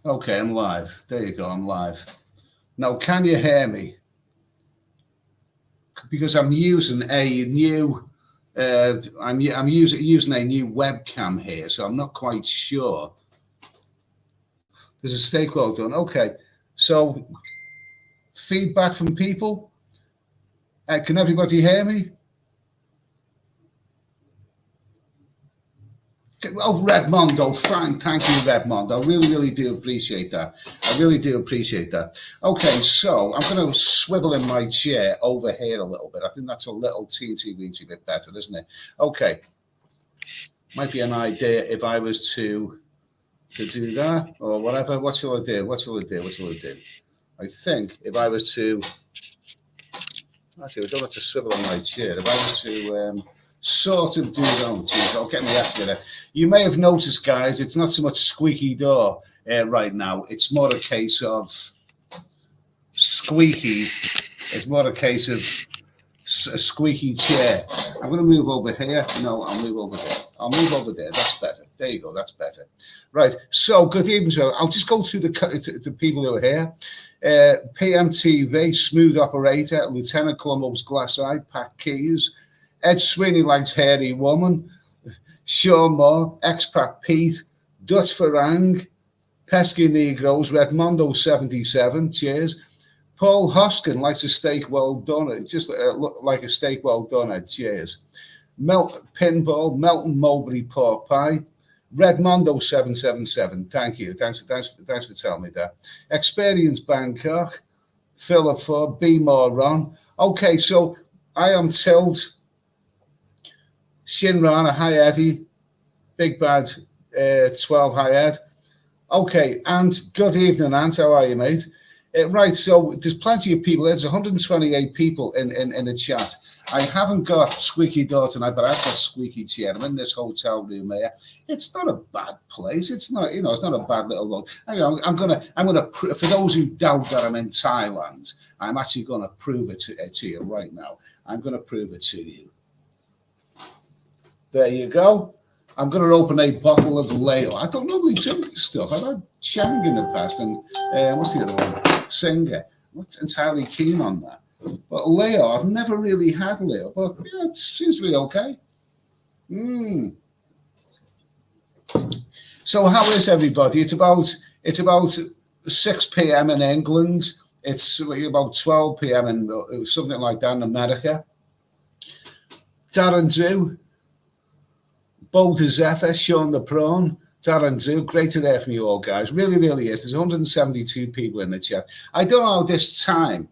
Okay, I'm live. There you go. I'm live. Now, can you hear me? Because I'm using a new, I'm using a new webcam here, so I'm not quite sure. There's a steak well done. Okay, so feedback from people. Can everybody hear me? Oh, Redmondo, fine. Thank you, Redmondo. I really do appreciate that. I really do appreciate that. Okay, so I'm going to swivel in my chair over here a little bit. I think that's a little teensy-weensy bit better, isn't it? Okay. Might be an idea if I was to do that or whatever. What shall I do? What shall I do? What shall I do? I think if I was to... Actually, I don't have to swivel in my chair. If I was to... sort of do that. I'll get my act together. You may have noticed, guys, it's not so much squeaky door right now. It's more a case of squeaky. It's more a case of a squeaky chair. I'm going to move over here. No, I'll move over there. I'll move over there. That's better. There you go. That's better. Right. So, good evening. So I'll just go through the people who are here. PMTV, Smooth Operator, Lieutenant Columbo's Glass Eye, Pat Keys, Ed Sweeney Likes Hairy Woman, Sean Moore, Expat Pete, Dutch Farang, Pesky Negroes, Redmondo 77, cheers. Paul Hoskin likes a steak well done. It just look like a steak well done, cheers. Pinball, Melton Mowbray Pork Pie, Redmondo 777, thank you. Thanks for telling me that. Experience Bangkok, Philip Ford, Be More Ron. Okay, so I am Tilt. Shinrana, hi Eddie, Big Bad 12, hi Ed. Okay, and good evening, Ant. How are you, mate? Right, so there's plenty of people. There's 128 people in the chat. I haven't got squeaky door tonight, but I've got squeaky chair. I'm in this hotel room here. It's not a bad place. It's not, it's not a bad little road. I'm gonna. For those who doubt that I'm in Thailand, I'm actually gonna prove it to you right now. I'm gonna prove it to you. There you go. I'm going to open a bottle of Leo. I don't normally drink stuff. I've had Chang in the past and what's the other one? Singer. I'm not entirely keen on that. But Leo, I've never really had Leo, but yeah, it seems to be okay. So how is everybody? It's about 6 p.m. in England. It's about 12 p.m. in something like that in America. Darren Drew. Bold as ever, Sean the Prawn, Darren Drew, great to hear from you all, guys. Really is. There's 172 people in the chat. I don't know how this time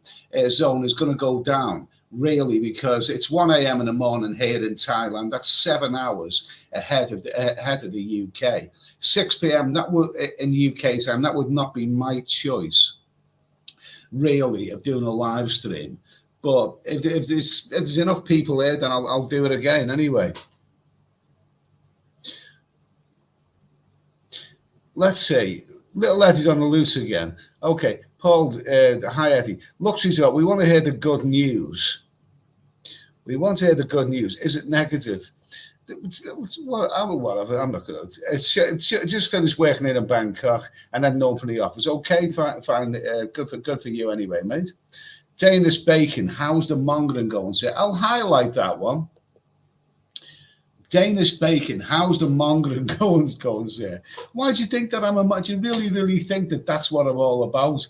zone is going to go down, really, because it's 1 a.m. in the morning here in Thailand. That's 7 hours ahead of the UK. 6 p.m. that would in UK time. That would not be my choice, really, of doing a live stream. But if there's enough people here, then I'll do it again anyway. Let's see. Little Eddie's on the loose again. Okay, Paul, hi Eddie. Luxury's up. We want to hear the good news. We want to hear the good news. Is it negative? Whatever. I'm not going to. Just finished working in Bangkok and then known for the office. Okay, fine. Good for you anyway, mate. Danish Bacon. How's the mongering going? So I'll highlight that one. Danish Bacon, how's the mongering going, sir? Why do you think that do you really think that that's what I'm all about?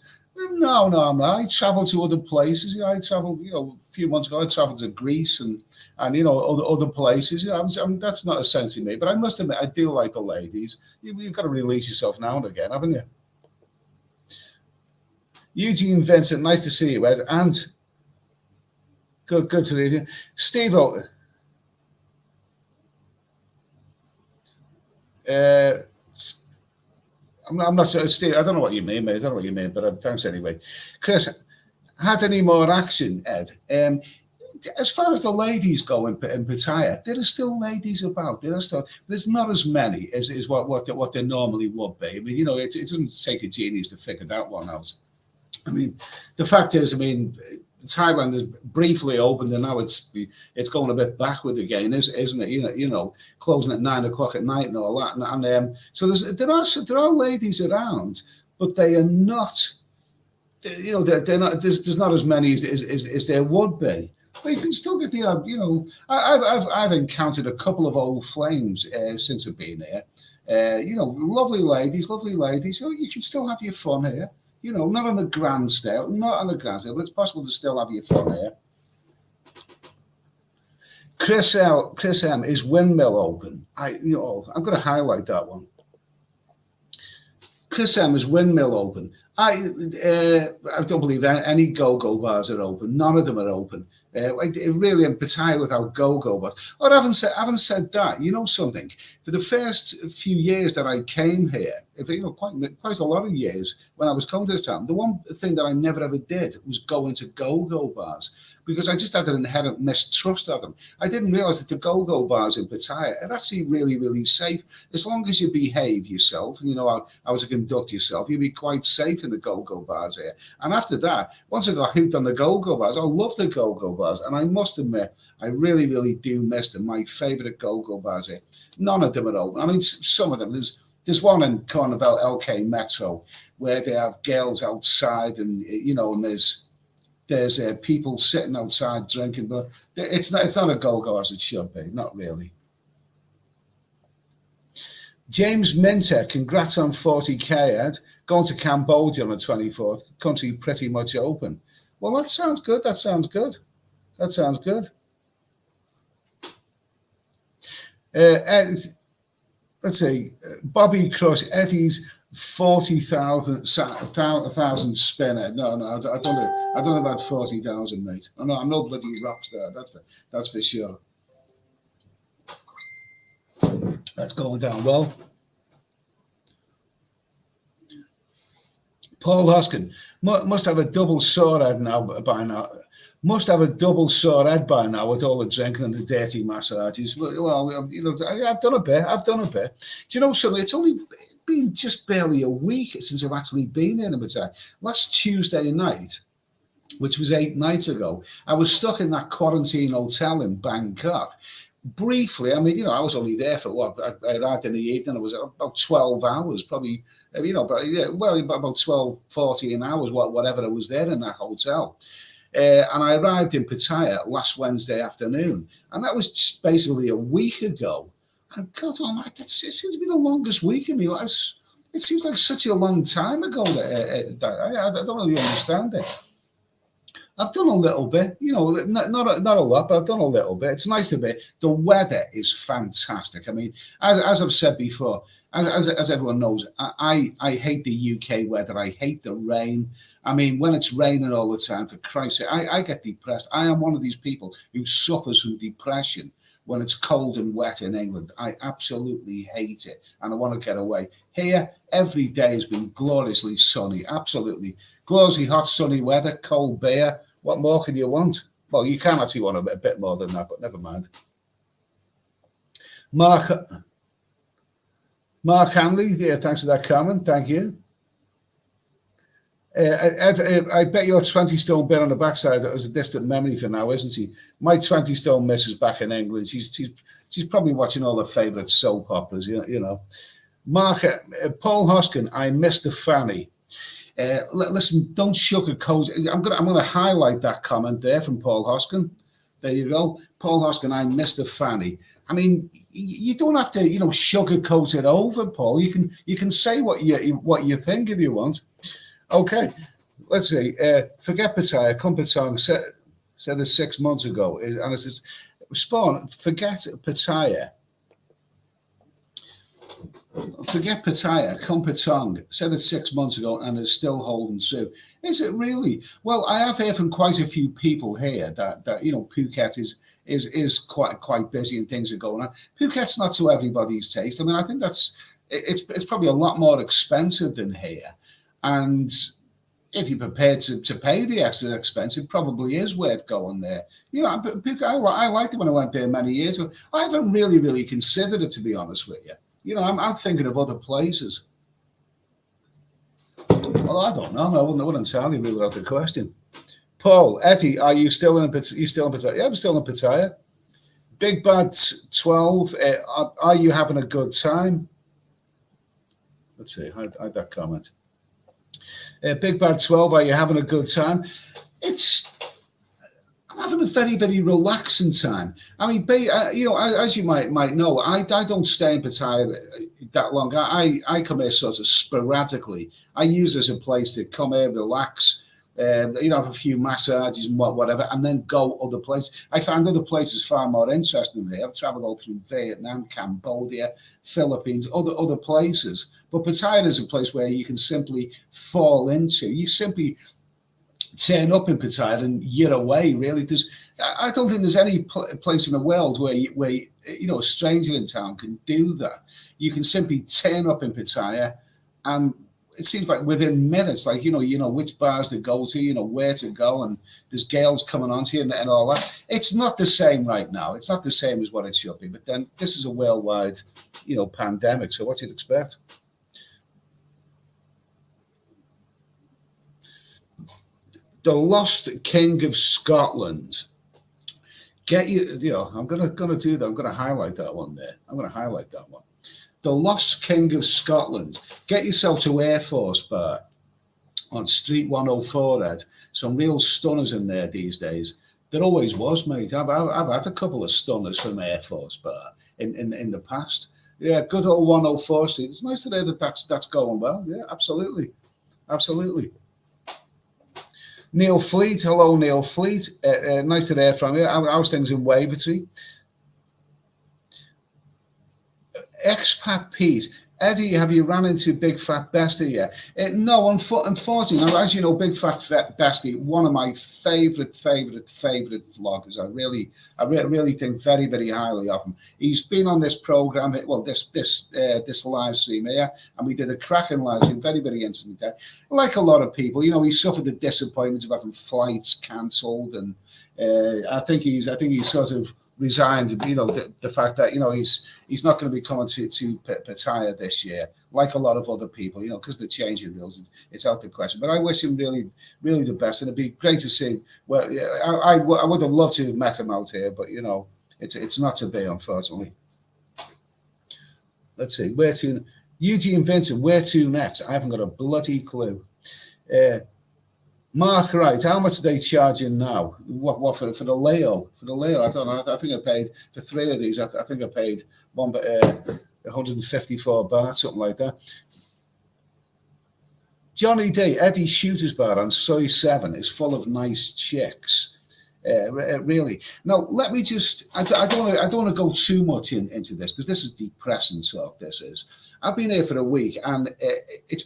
No, I'm not. I travel to other places. I traveled, a few months ago, I traveled to Greece and other places. That's not essentially me, but I must admit, I do like the ladies. You've got to release yourself now and again, haven't you? Eugene Vincent, nice to see you, Ed. And good to see you. Steve, I'm not sure, Steve. I don't know what you mean, mate. I don't know what you mean, but thanks anyway. Chris, had any more action, Ed? As far as the ladies go in Pattaya, there are still ladies about. There's not as many as what there normally would be. I mean, it doesn't take a genius to figure that one out. I mean, the fact is, Thailand is briefly opened and now it's going a bit backward again, isn't it? Closing at 9 o'clock at night and all that. And so there are ladies around, but they are not. You know, they're not. There's not as many as there would be. But you can still get the, you know, I've encountered a couple of old flames since I've been here. You know, lovely ladies. You know, you can still have your fun here. You know, not on a grand scale, but it's possible to still have your fun here. Chris M, is Windmill open? I'm going to highlight that one. Chris M, is Windmill open? I don't believe any go-go bars are open. None of them are open. Really, in Pattaya without go-go bars. Or having said that, you know something? For the first few years that I came here, quite a lot of years when I was coming to this town, the one thing that I never ever did was go into go-go bars, because I just had an inherent mistrust of them. I didn't realize that the go-go bars in Pattaya are actually really, really safe. As long as you behave yourself, and you know how to conduct yourself, you'll be quite safe in the go-go bars here. And after that, once I got hooked on the go-go bars, I love the go-go bars. And I must admit, I really, really do miss them. My favorite go-go bars here. None of them are open. I mean, some of them, there's one in Carnival LK Metro where they have girls outside, and you know, and there's people sitting outside drinking, but it's not a go-go as it should be, not really. James Minter, congrats on 40k, Ed. Going to Cambodia on the 24th. Country pretty much open. Well, that sounds good. Let's see, Bobby Crush, Eddie's 40,000 spinner. No, I don't know about 40,000, mate. Oh, no, I'm no bloody rock star. That's for sure. That's going down well. Paul Hoskin must have a double sore head by now. Must have a double sore head by now with all the drinking and the dirty massages. Well, you know, I've done a bit. Do you know something? It's only been just barely a week since I've actually been in Pattaya. Last Tuesday night, which was 8 nights ago, I was stuck in that quarantine hotel in Bangkok. Briefly, I mean, you know, I was only there for what? I arrived in the evening. It was about 12 hours, probably, you know, but yeah, well, about 12, 14 hours, whatever I was there in that hotel. And I arrived in Pattaya last Wednesday afternoon, and that was just basically a week ago. And God almighty, it seems to be the longest week in my life. It seems like such a long time ago. I don't really understand it. I've done a little bit, you know, not a lot, but I've done a little bit. It's nice to be. The weather is fantastic. I mean, as I've said before, as everyone knows, I hate the UK weather. I hate the rain. I mean, when it's raining all the time, for Christ's sake, I get depressed. I am one of these people who suffers from depression when it's cold and wet in England. I absolutely hate it, and I want to get away. Here, every day has been gloriously sunny, absolutely. Gloriously hot, sunny weather, cold beer. What more can you want? Well, you can actually want a bit more than that, but never mind. Mark Hanley, yeah, thanks for that comment. Thank you. Ed, I bet your 20 stone bit on the backside that was a distant memory for now, isn't he? My 20 stone miss is back in England. She's probably watching all her favourite soap operas, you know. Mark, Paul Hoskin, I missed the fanny. Listen, don't sugarcoat. I'm gonna highlight that comment there from Paul Hoskin. There you go, Paul Hoskin. I missed the fanny. I mean, you don't have to, you know, sugarcoat it over, Paul. You can say what you think if you want. Okay, let's see. Forget Pattaya. Come Patong said this 6 months ago, and it says, Spawn. Forget Pattaya. Forget Pattaya, come Patong, said it 6 months ago and is still holding true. Is it really? Well, I have heard from quite a few people here that you know, Phuket is quite busy and things are going on. Phuket's not to everybody's taste. I mean, I think it's probably a lot more expensive than here. And if you're prepared to pay the extra expense, it probably is worth going there. You know, Phuket, I liked it when I went there many years ago. I haven't really considered it, to be honest with you. You know, I'm thinking of other places. Well, I don't know. I wouldn't entirely rule out the question. Paul, Eddie, are you still in Pattaya? Yeah, I'm still in Pattaya. Big Bad 12, are you having a good time? Let's see, hide that comment. Big Bad 12, are you having a good time? I'm having a very, very relaxing time. I mean, as you might know, I don't stay in Pattaya that long. I come here sort of sporadically. I use it as a place to come here, relax, have a few massages and whatever, and then go other places. I find other places far more interesting than here. I've travelled all through Vietnam, Cambodia, Philippines, other places. But Pattaya is a place where you can simply fall into. You simply turn up in Pattaya and you're away. Really, I don't think there's any place in the world where a stranger in town can do that. You can simply turn up in Pattaya, and it seems like within minutes, like which bars to go to, where to go, and there's girls coming on to you and all that. It's not the same right now. It's not the same as what it should be. But then this is a worldwide, pandemic. So what you'd expect. The Lost King of Scotland. I'm gonna do that. I'm gonna highlight that one there. I'm gonna highlight that one. The Lost King of Scotland. Get yourself to Air Force Bar on Street 104, Ed. Some real stunners in there these days. There always was, mate. I've had a couple of stunners from Air Force Bar in the past. Yeah, good old 104 Street. It's nice to hear that's going well. Yeah, absolutely. Neil Fleet, hello Neil Fleet. Nice to hear from you. How's things in Wavertree? Expat Pete, Eddie, have you ran into Big Fat Bestie yet? No, unfortunately. Now, as you know, Big Fat Bestie, one of my favorite vloggers. I really think very, very highly of him. He's been on this program, well, this live stream here, and we did a cracking live stream, very, very interesting day. Like a lot of people, he suffered the disappointment of having flights cancelled, and I think he's sort of resigned. The fact that he's not going to be coming to Pattaya this year, like a lot of other people. Because the changing rules, it's out of the question. But I wish him really, really the best, and it'd be great to see. Well, I would have loved to have met him out here, but it's not to be, unfortunately. Let's see, where to? Eugene Vincent, where to next? I haven't got a bloody clue. Mark Wright, how much are they charging now? What for the Leo? For the Leo, I don't know. I think I paid for 3 of these. I think I paid 154 baht, something like that. Johnny D, Eddie Shooter's Bar on Soy 7 is full of nice chicks. Really. Now, let me just. I don't want to go too much into this, because this is depressing talk. This is. I've been here for a week, and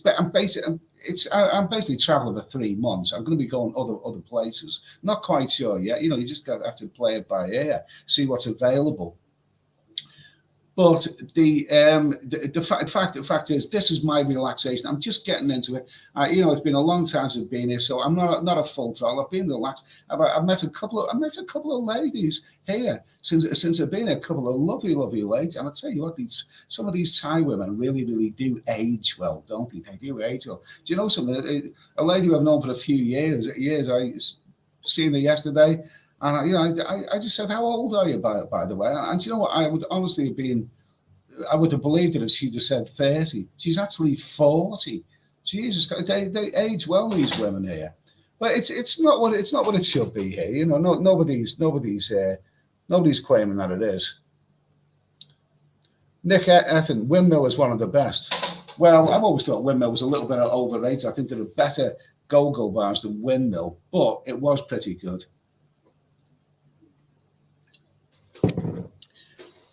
I'm basically traveling for 3 months. I'm going to be going other places. Not quite sure yet. You just have to play it by ear, see what's available. But the fact is, this is my relaxation. I'm just getting into it. It's been a long time since I've been here, so I'm not a full throttle. I've been relaxed. I've met a couple of ladies here since I've been here. A couple of lovely ladies. And I tell you what, some of these Thai women really, really do age well, don't they? They do age well. Do you know something? A lady who I've known for a few years. I seen her yesterday. And I just said, "How old are you, by the way?" And you know what? I would honestly I would have believed it if she'd have said 30. She's actually 40. Jesus, they age well, these women here. But it's not what it should be here. Nobody's claiming that it is. Nick Etten, Windmill is one of the best. Well, I've always thought Windmill was a little bit overrated. I think there are better go-go bars than Windmill, but it was pretty good.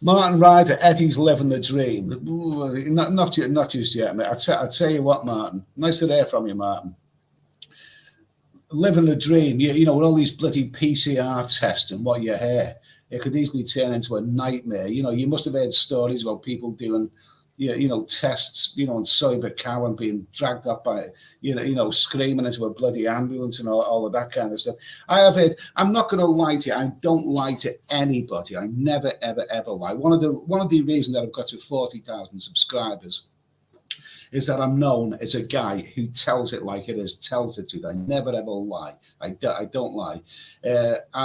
Martin Ryder, Eddie's living the dream. Not just yet, mate. I'll tell you what, Martin. Nice to hear from you, Martin. Living the dream. With all these bloody PCR tests and what you hear, it could easily turn into a nightmare. You must have heard stories about people doing, tests, on Cyber Cow and being dragged off by, screaming into a bloody ambulance and all of that kind of stuff. I have heard. I'm not going to lie to you. I don't lie to anybody. I never, ever, ever lie. One of the reasons that I've got to 40,000 subscribers is that I'm known as a guy who tells it like it is, tells it to you. I never ever lie. I don't lie.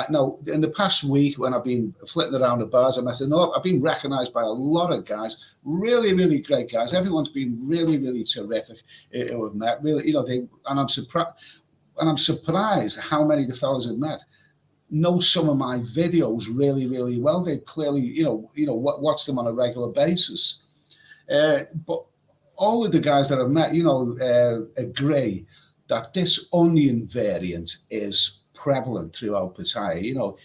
No, in the past week when I've been flitting around the bars, I've been recognised by a lot of guys, really, really great guys. Everyone's been really, really terrific who have met. Really, and I'm surprised. And I'm surprised how many the fellas have met know some of my videos really, really well. They clearly, watch them on a regular basis. But all of the guys that I've met, agree that this onion variant is prevalent throughout Pattaya.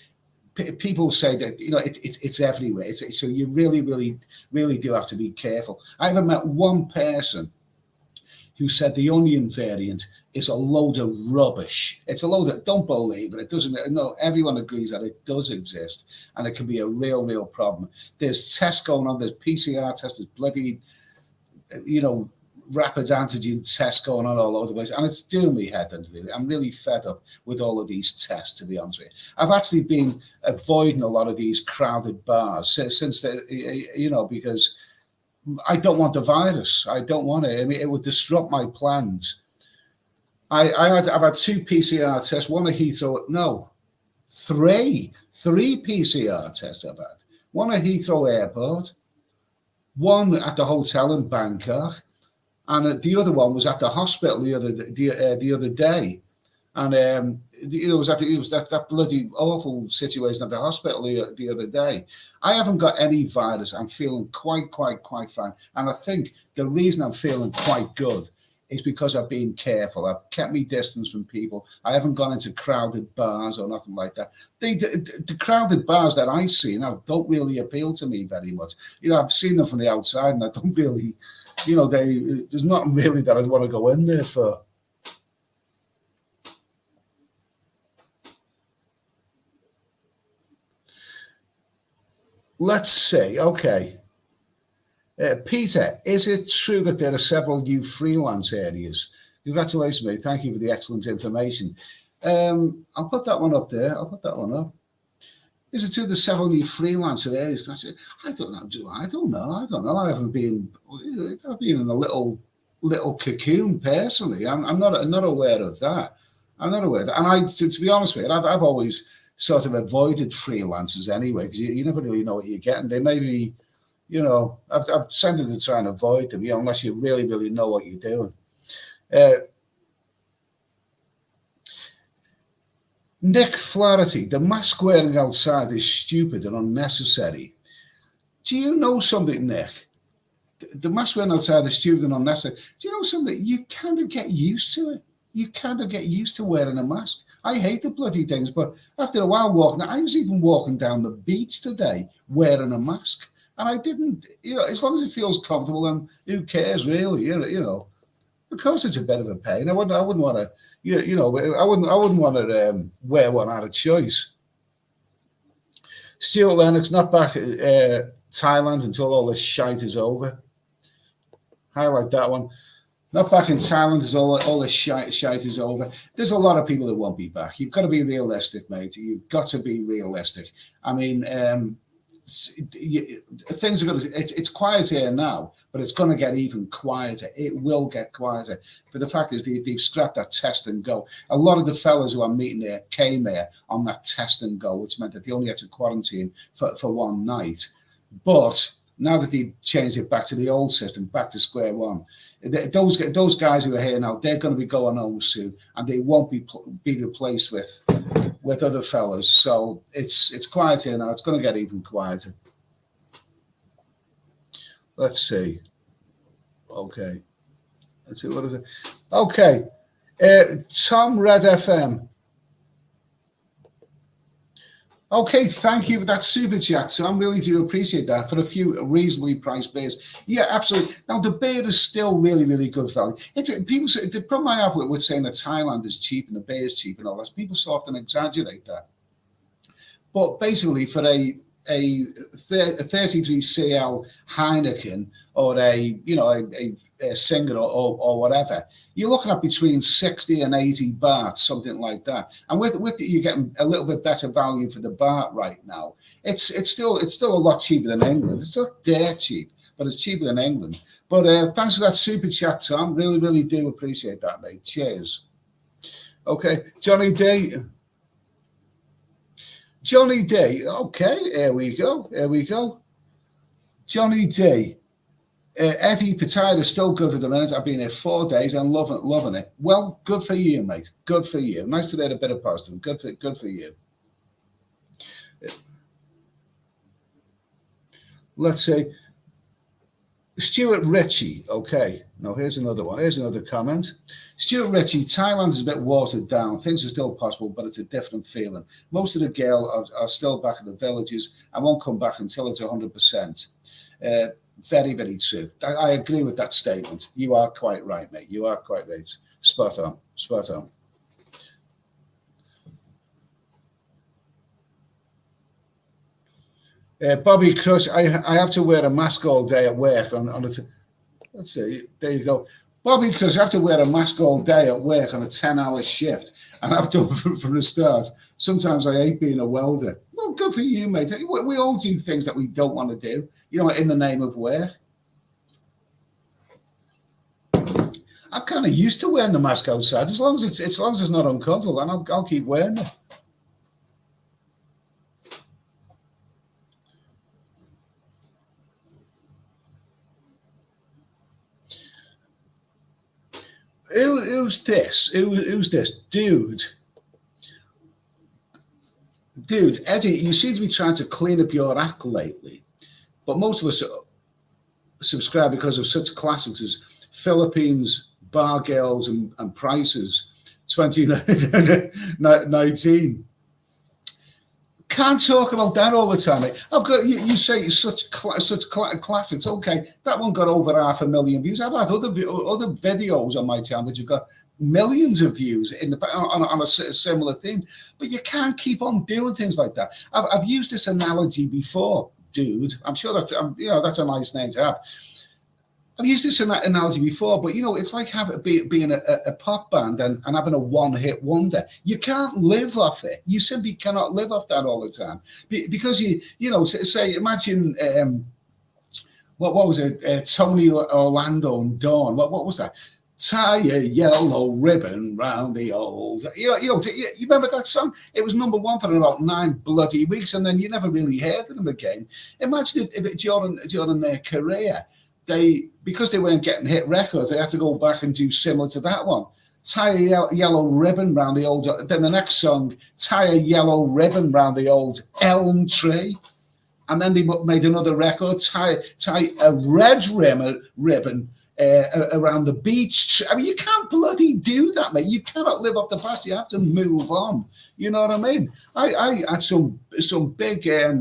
People say that it's everywhere. So you really, really, really do have to be careful. I haven't met one person who said the onion variant is a load of rubbish. It's a load of, don't believe it. It doesn't. No, everyone agrees that it does exist, and it can be a real, real problem. There's tests going on. There's PCR tests. There's bloody, rapid antigen tests going on all over the place, and it's doing me head in. Really, I'm really fed up with all of these tests. To be honest with you, I've actually been avoiding a lot of these crowded bars since because I don't want the virus. I don't want it. I mean, it would disrupt my plans. I've had 2 PCR tests, one at Heathrow. No, three PCR tests I've had. One at Heathrow Airport, one at the hotel in Bangkok, and the other one was at the hospital the other day. And it was that bloody awful situation at the hospital the other day. I haven't got any virus. I'm feeling quite fine. And I think the reason I'm feeling quite good is because I've been careful. I've kept me distance from people. I haven't gone into crowded bars or nothing like that. The crowded bars that I see now don't really appeal to me very much. I've seen them from the outside, and I don't really, there's nothing really that I'd want to go in there for. Let's see. Okay. Peter, is it true that there are several new freelance areas? Congratulations, mate. Thank you for the excellent information. I'll put that one up there. I'll put that one up. Is it true there's several new freelancer areas? I don't know. I haven't been. I've been in a little cocoon personally. I'm not aware of that. I'm not aware of that. And to be honest with you, I've always sort of avoided freelancers anyway, because you never really know what you're getting. They may be. I've tended to try and avoid them, unless you really, really know what you're doing. Nick Flaherty, the mask wearing outside is stupid and unnecessary. Do you know something, Nick? The mask wearing outside is stupid and unnecessary. Do you know something? You kind of get used to it. You kind of get used to wearing a mask. I hate the bloody things, but after a while I was even walking down the beach today wearing a mask. And I didn't, as long as it feels comfortable, then who cares really? Of course, it's a bit of a pain. I wouldn't want to, I wouldn't want to wear one out of choice. Stuart Lennox, not back at Thailand until all this shite is over. Highlight that one. Not back in Thailand until all this shite is over. There's a lot of people that won't be back. You've got to be realistic, mate. You've got to be realistic. I mean, things are going to, it's quiet here now, but it's going to get even quieter. It will get quieter. But the fact is they've scrapped that test and go. A lot of the fellas who I'm meeting there came here on that test and go, which meant that they only had to quarantine for one night. But now that they've changed it back to the old system, back to square one, those guys who are here now, they're going to be going home soon, and they won't be replaced with other fellas. So it's quiet here now. It's going to get even quieter. Let's see. Okay. Let's see. What is it? Okay. Tom Red FM. Okay, thank you for that super chat. So I really do appreciate that for a few reasonably priced beers. Yeah, absolutely. Now the beer is still really, really good value. People say the problem I have with saying that Thailand is cheap and the beer is cheap and all that. People so often exaggerate that. But basically, for a 33CL Heineken or a Singer or whatever, you're looking at between 60 and 80 baht, something like that. And with you're getting a little bit better value for the baht right now. It's still a lot cheaper than England. It's still dirt cheap. but it's cheaper than England. But thanks for that super chat, Tom. Really, really do appreciate that, mate. Cheers. Okay, Johnny D. Johnny D. Okay, here we go. Here we go. Johnny D. Eddie, Pattaya is still good at the minute. I've been here 4 days and loving it. Well, good for you, mate. Good for you. Nice to hear a bit of positive. Good for you. Let's say Stuart Ritchie. Okay. Now here's another one. Here's another comment. Stuart Ritchie, Thailand is a bit watered down. Things are still possible, but it's a different feeling. Most of the girls are still back in the villages and won't come back until it's 100%. Very, very true. I agree with that statement. You are quite right, mate. You are quite right. Spot on. Spot on. Bobby Crush, I have to wear a mask all day at work. Let's see. There you go. Bobby Crush, I have to wear a mask all day at work on a 10-hour shift. And I've done from the start. Sometimes I hate being a welder. Well, good for you, mate. We all do things that we don't want to do, you know, in the name of work. I'm kind of used to wearing the mask outside. As long as it's not uncomfortable, and I'll keep wearing it. Who's this? Who's this? Dude, Eddie, you seem to be trying to clean up your act lately. But most of us subscribe because of such classics as Philippines, Bar Girls, and Prices, 2019. Can't talk about that all the time. I've got you say such classics. Okay, that one got over 500,000 views. I've had other videos on my channel that have got millions of views on a similar theme. But you can't keep on doing things like that. I've used this analogy before, dude. I'm sure that that's a nice name to have. I've used this analogy before, but it's like being a pop band and having a one-hit wonder. You can't live off it. You simply cannot live off that all the time because say imagine what was it? Tony Orlando and Dawn. What was that? Tie a yellow ribbon round the old. You remember that song? It was #1 for about 9 bloody weeks, and then you never really heard them again. Imagine if during their career, because they weren't getting hit records, they had to go back and do similar to that one. Tie a yellow ribbon round the old. Then the next song, tie a yellow ribbon round the old elm tree. And then they made another record, tie a red ribbon around the beach. I mean, you can't bloody do that, mate. You cannot live off the past. You have to move on. You know what I mean? I had some big, I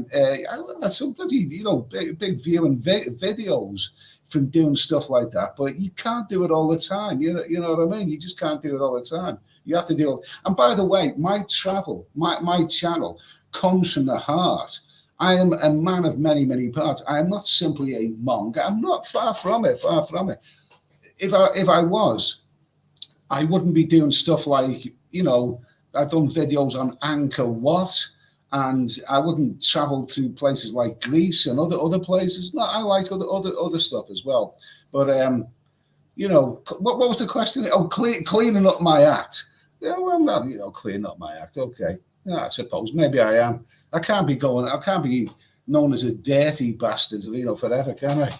had some bloody, big viewing videos from doing stuff like that. But you can't do it all the time. You know what I mean? You just can't do it all the time. You have to do it. And by the way, my channel comes from the heart. I am a man of many, many parts. I am not simply a monk. I'm not far from it. If I was, I wouldn't be doing stuff like, I've done videos on Angkor Wat, and I wouldn't travel to places like Greece and other places. No, I like other stuff as well. But what was the question? Oh, cleaning up my act. Yeah, well, I'm not, cleaning up my act. Okay, yeah, I suppose maybe I am. I can't be known as a dirty bastard, forever, can I?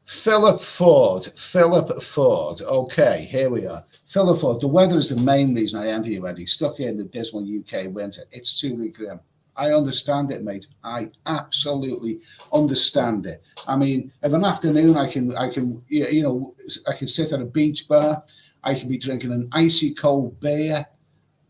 Philip Ford. Okay, here we are. Philip Ford. The weather is the main reason I envy you, Eddie. Stuck here in the dismal UK winter. It's truly grim. I understand it, mate. I absolutely understand it. I mean, of an afternoon, I can sit at a beach bar. I can be drinking an icy cold beer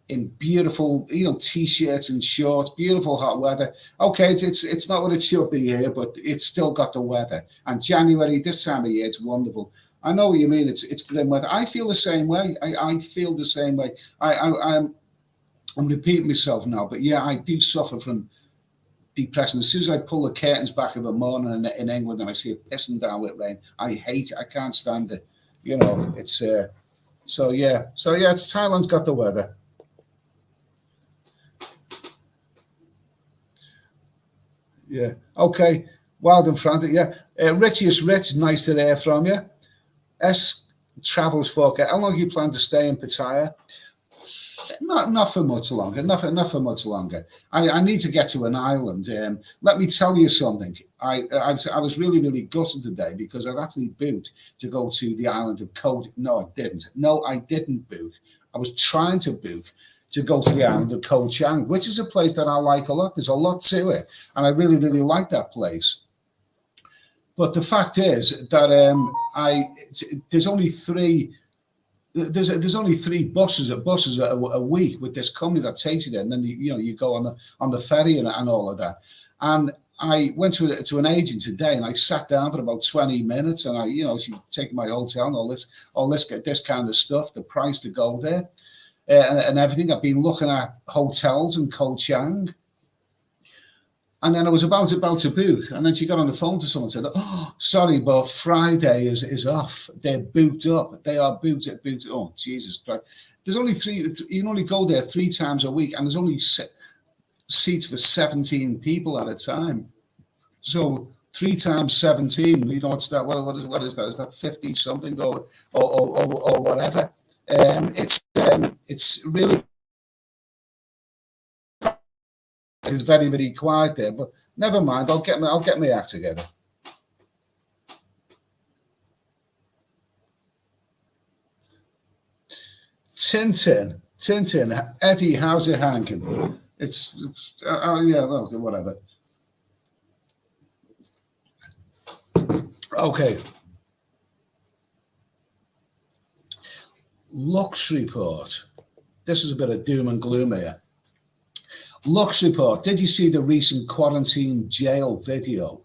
in beautiful, t-shirts and shorts, beautiful hot weather. Okay, it's not what it should be here, but it's still got the weather. And January, this time of year, it's wonderful. I know what you mean. It's grim weather. I feel the same way. I feel the same way. I'm repeating myself now, but yeah, I do suffer from depression. As soon as I pull the curtains back of a morning in England and I see it pissing down with rain, I hate it. I can't stand it. It's so yeah. It's Thailand's got the weather. Yeah. Okay. Wild and frantic. Yeah. Richest Rich, nice to hear from you. S travels for. How long you plan to stay in Pattaya? Not for much longer. Not for much longer. I need to get to an island. Let me tell you something. I was really gutted today because I'd actually booked to go to the island of Koh. No, I didn't. No, I didn't book. I was trying to book to go to the island of Koh Chang, which is a place that I like a lot. There's a lot to it, and I really like that place. But the fact is that there's only three. There's only three buses a week with this company that takes you there, and then you go on the ferry and all of that. And I went to an agent today, and I sat down for about 20 minutes, and taking my hotel and all this kind of stuff, the price to go there, and everything. I've been looking at hotels in Koh Chang. And then I was about to book, and then she got on the phone to someone and said, "Oh, sorry, but Friday is off. They're booked up. They are booked. Oh, Jesus Christ! There's only three. You can only go there 3 times a week, and there's only seats for 17 people at a time. So 3 times 17. You know what's that? What is that? Is that 50 something or whatever? It's really. It's very quiet there, but never mind. I'll get my act together. Tintin, Eddie, how's it hanging? It's yeah, well, whatever. Okay. Lux report. This is a bit of doom and gloom here. Lux report. Did you see the recent quarantine jail video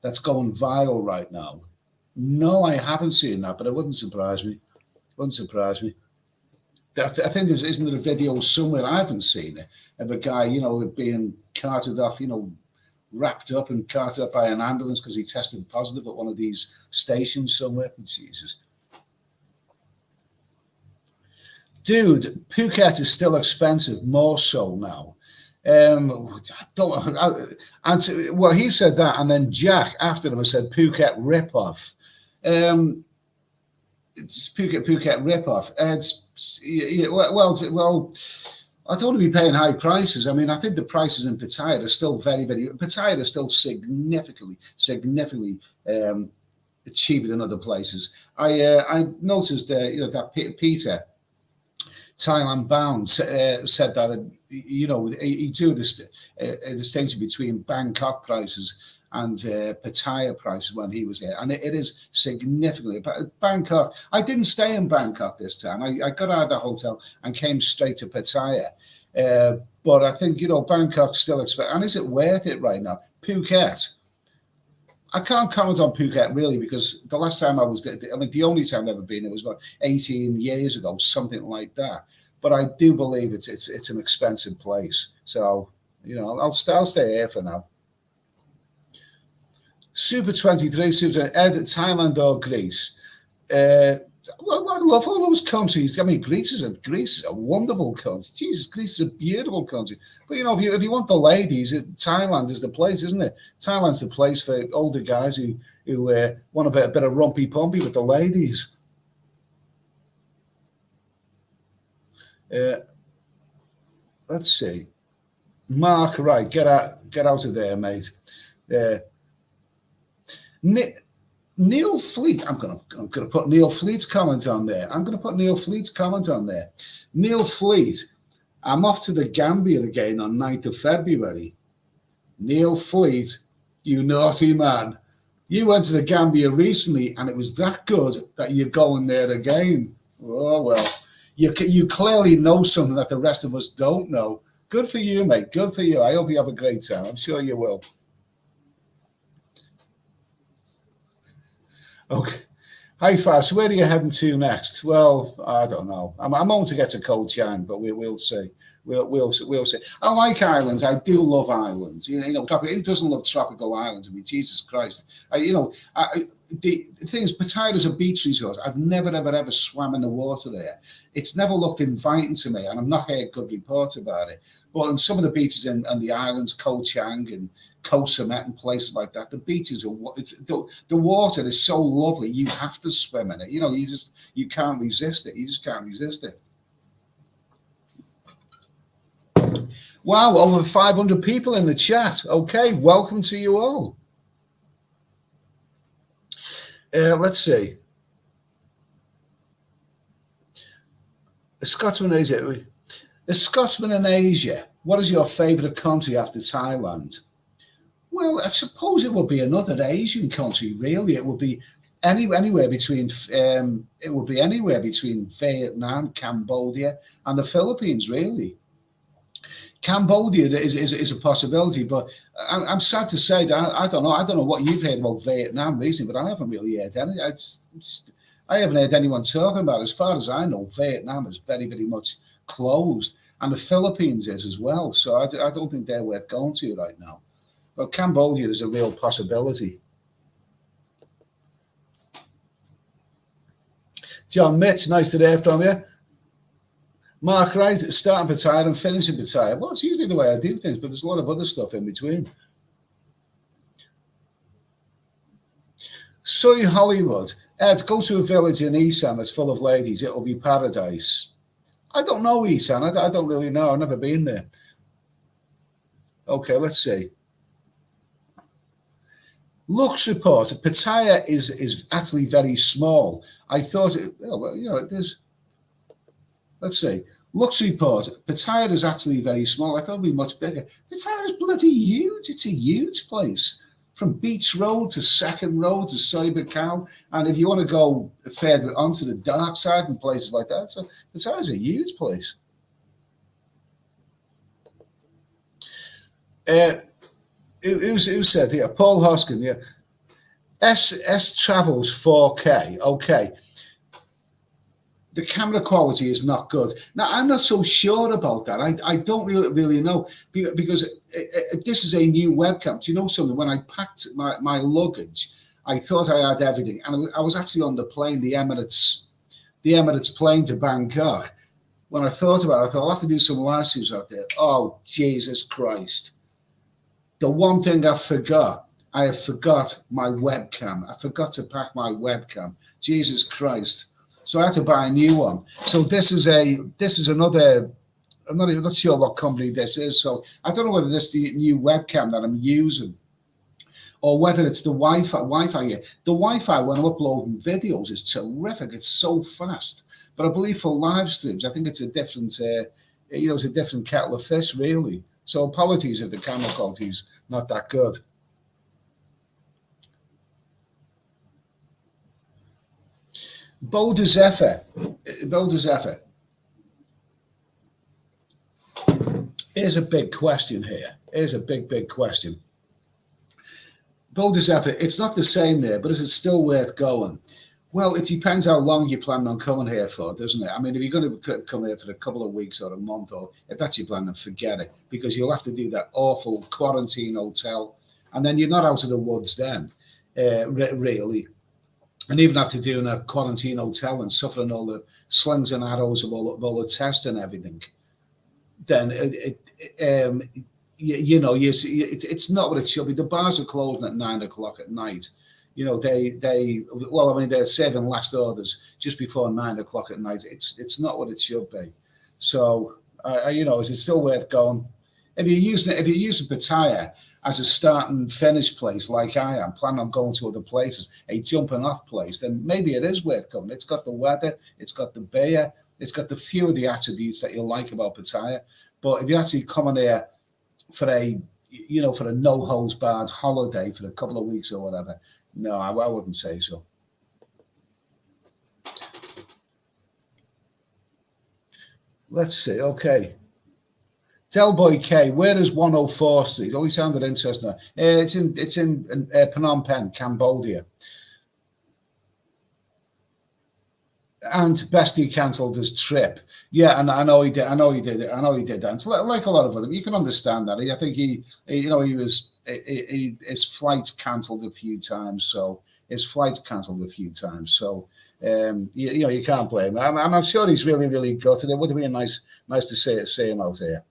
that's going viral right now? No, I haven't seen that, but it wouldn't surprise me. I think isn't there a video somewhere, I haven't seen it, of a guy, being carted off, wrapped up and carted up by an ambulance because he tested positive at one of these stations somewhere. Jesus. Dude, Phuket is still expensive, more so now. Well, he said that, and then Jack after him said Phuket ripoff. It's Phuket ripoff. Well, I don't want to be paying high prices. I mean, I think the prices in Pattaya are still Pattaya is still significantly cheaper than other places. I noticed that Peter, Thailand bound, said that he drew the distinction between Bangkok prices and Pattaya prices when he was there, and it is significantly. Bangkok, I didn't stay in Bangkok this time. I got out of the hotel and came straight to Pattaya. But I think Bangkok's still expensive. And is it worth it right now? Phuket, I can't comment on Phuket really, because the last time I was there, I mean, the only time I've ever been, it was about 18 years ago, something like that. But I do believe it's an expensive place. So, I'll stay here for now. Super 23, Ed, Thailand or Greece? Well, I love all those countries. I mean, Greece is a wonderful country. Jesus, Greece is a beautiful country. But if you want the ladies, Thailand is the place, isn't it? Thailand's the place for older guys who want a bit of rumpy pumpy with the ladies. Let's see. Mark, right, get out of there, mate. Neil Fleet, I'm gonna put Neil Fleet's comment on there. Neil Fleet, I'm off to the Gambia again on 9th of February. Neil Fleet, you naughty man. You went to the Gambia recently and it was that good that you're going there again. Oh, well, you clearly know something that the rest of us don't know. Good for you, mate. Good for you. I hope you have a great time. I'm sure you will. Okay. Hi, Fast. Where are you heading to next? Well, I don't know. I'm on to get to Koh Chang, but we'll see. We'll see. I like islands. I do love islands. Who doesn't love tropical islands? I mean, Jesus Christ. The thing is, Pattaya is a beach resort. I've never, ever swam in the water there. It's never looked inviting to me, and I'm not heard good reports about it. But on some of the beaches and the islands, Koh Chang and Koh Samet and places like that. The beaches are the water is so lovely. You have to swim in it. You know, you can't resist it. You just can't resist it. Wow, over 500 people in the chat. Okay, welcome to you all. Let's see. A Scotsman in Asia. A Scotsman in Asia. What is your favourite country after Thailand? Well, I suppose it would be another Asian country. Really, it would be anywhere between. It would be anywhere between Vietnam, Cambodia, and the Philippines. Really, Cambodia is a possibility, but I'm sad to say that I don't know. I don't know what you've heard about Vietnam recently, but I haven't really heard any. I haven't heard anyone talking about it. As far as I know, Vietnam is very, very much closed, and the Philippines is as well. So I don't think they're worth going to right now. But Cambodia is a real possibility. John Mitch, nice to hear from you. Mark Wright, starting Pattaya and finishing Pattaya. Well, it's usually the way I do things, but there's a lot of other stuff in between. Soy Hollywood. Ed, go to a village in Isan that's full of ladies. It'll be paradise. I don't know Isan. I don't really know. I've never been there. Okay, let's see. Lux report. Pattaya is actually very small. I thought it, well, you know, there's. Let's see. Lux report. Pattaya is actually very small. I thought it'd be much bigger. Pattaya is bloody huge. It's a huge place. From Beach Road to Second Road to Cyber Cow. And if you want to go further onto the dark side and places like that, Pattaya is a huge place. Who said here? Paul Hoskin, yeah. S Travels 4K. Okay. The camera quality is not good. Now, I'm not so sure about that. I don't really know because this is a new webcam. Do you know something? When I packed my luggage, I thought I had everything. And I was actually on the plane, the Emirates plane to Bangkok. When I thought about it, I thought I'll have to do some live streams out there. Oh, Jesus Christ. The one thing I forgot my webcam. I forgot to pack my webcam. Jesus Christ. So I had to buy a new one. So this is another. I'm not sure what company this is. So I don't know whether this is the new webcam that I'm using, or whether it's the Wi-Fi here. The Wi-Fi when I'm uploading videos is terrific. It's so fast. But I believe for live streams, I think it's a different. It's a different kettle of fish, really. So apologies if the camera quality is not that good. Boulder Zephyr. Here's a big question here. Here's a big question. Boulder Zephyr, it's not the same there, but is it still worth going? Well, it depends how long you plan on coming here for, doesn't it? I mean, if you're going to come here for a couple of weeks or a month, or if that's your plan, then forget it, because you'll have to do that awful quarantine hotel, and then you're not out of the woods then, really. And even after doing a quarantine hotel and suffering all the slings and arrows of all the tests and everything, then it's not what it should be. The bars are closing at 9 o'clock at night. You know, they're saving last orders just before 9 o'clock at night. It's not what it should be. So, is it still worth going? If you're using Pattaya as a start and finish place, like I am, planning on going to other places, a jumping off place, then maybe it is worth going. It's got the weather, it's got the beer, it's got the few of the attributes that you like about Pattaya. But if you're actually coming here for a no holds barred holiday for a couple of weeks or whatever, no, I wouldn't say so. Let's see. Okay. Delboy K, where is 104 Street? Oh, he sounded interesting. It's in Phnom Penh, Cambodia. And Bestie cancelled his trip. Yeah, and I know he did. I know he did that. And so, like a lot of them, you can understand that. I think his flights cancelled a few times. So you can't blame him. I'm sure he's really, really gutted. It would have been nice to see him out here.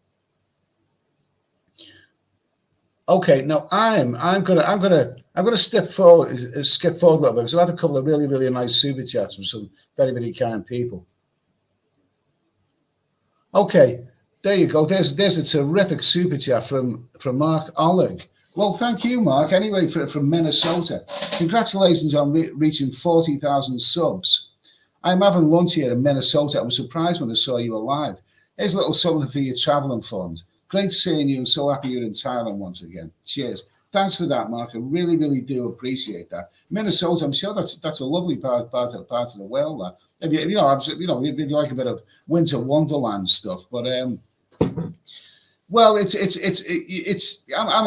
Okay, now I'm gonna skip forward a little bit because I've had a couple of really nice super chats from some very kind people. Okay, there you go. There's a terrific super chat from Mark Oleg. Well, thank you, Mark. Anyway, from Minnesota, congratulations on reaching 40,000 subs. I'm having lunch here in Minnesota. I was surprised when I saw you alive. Here's a little something for your traveling fund. Great seeing you and so happy you're in Thailand once again. Cheers. Thanks for that, Mark. I really do appreciate that. Minnesota, I'm sure that's a lovely part of the world. That if if you like a bit of winter wonderland stuff, but well, I'm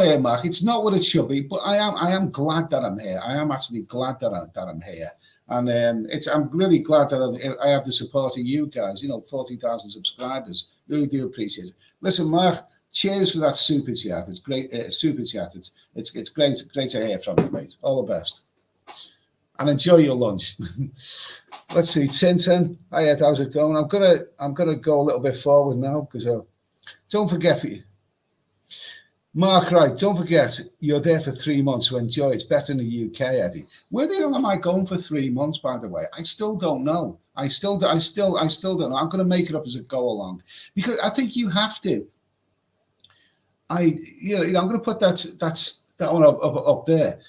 here, Mark. It's not what it should be, but I am glad that I'm here. I am actually glad that I'm here. And I'm really glad that I have the support of you guys. 40,000 subscribers. Really do appreciate it. Listen, Mark, cheers for that super chat. It's great. Super chat. It's great to hear from you, mate. All the best. And enjoy your lunch. Let's see, Tintin. Hi, how's it going? I'm gonna go a little bit forward now because don't forget for you. Mark, right, don't forget, you're there for 3 months, so enjoy. It's better in the UK, Eddie. Where the hell am I going for 3 months, by the way? I still don't know. I still don't know. I'm going to make it up as I go along because I think you have to. I'm going to put that one up there.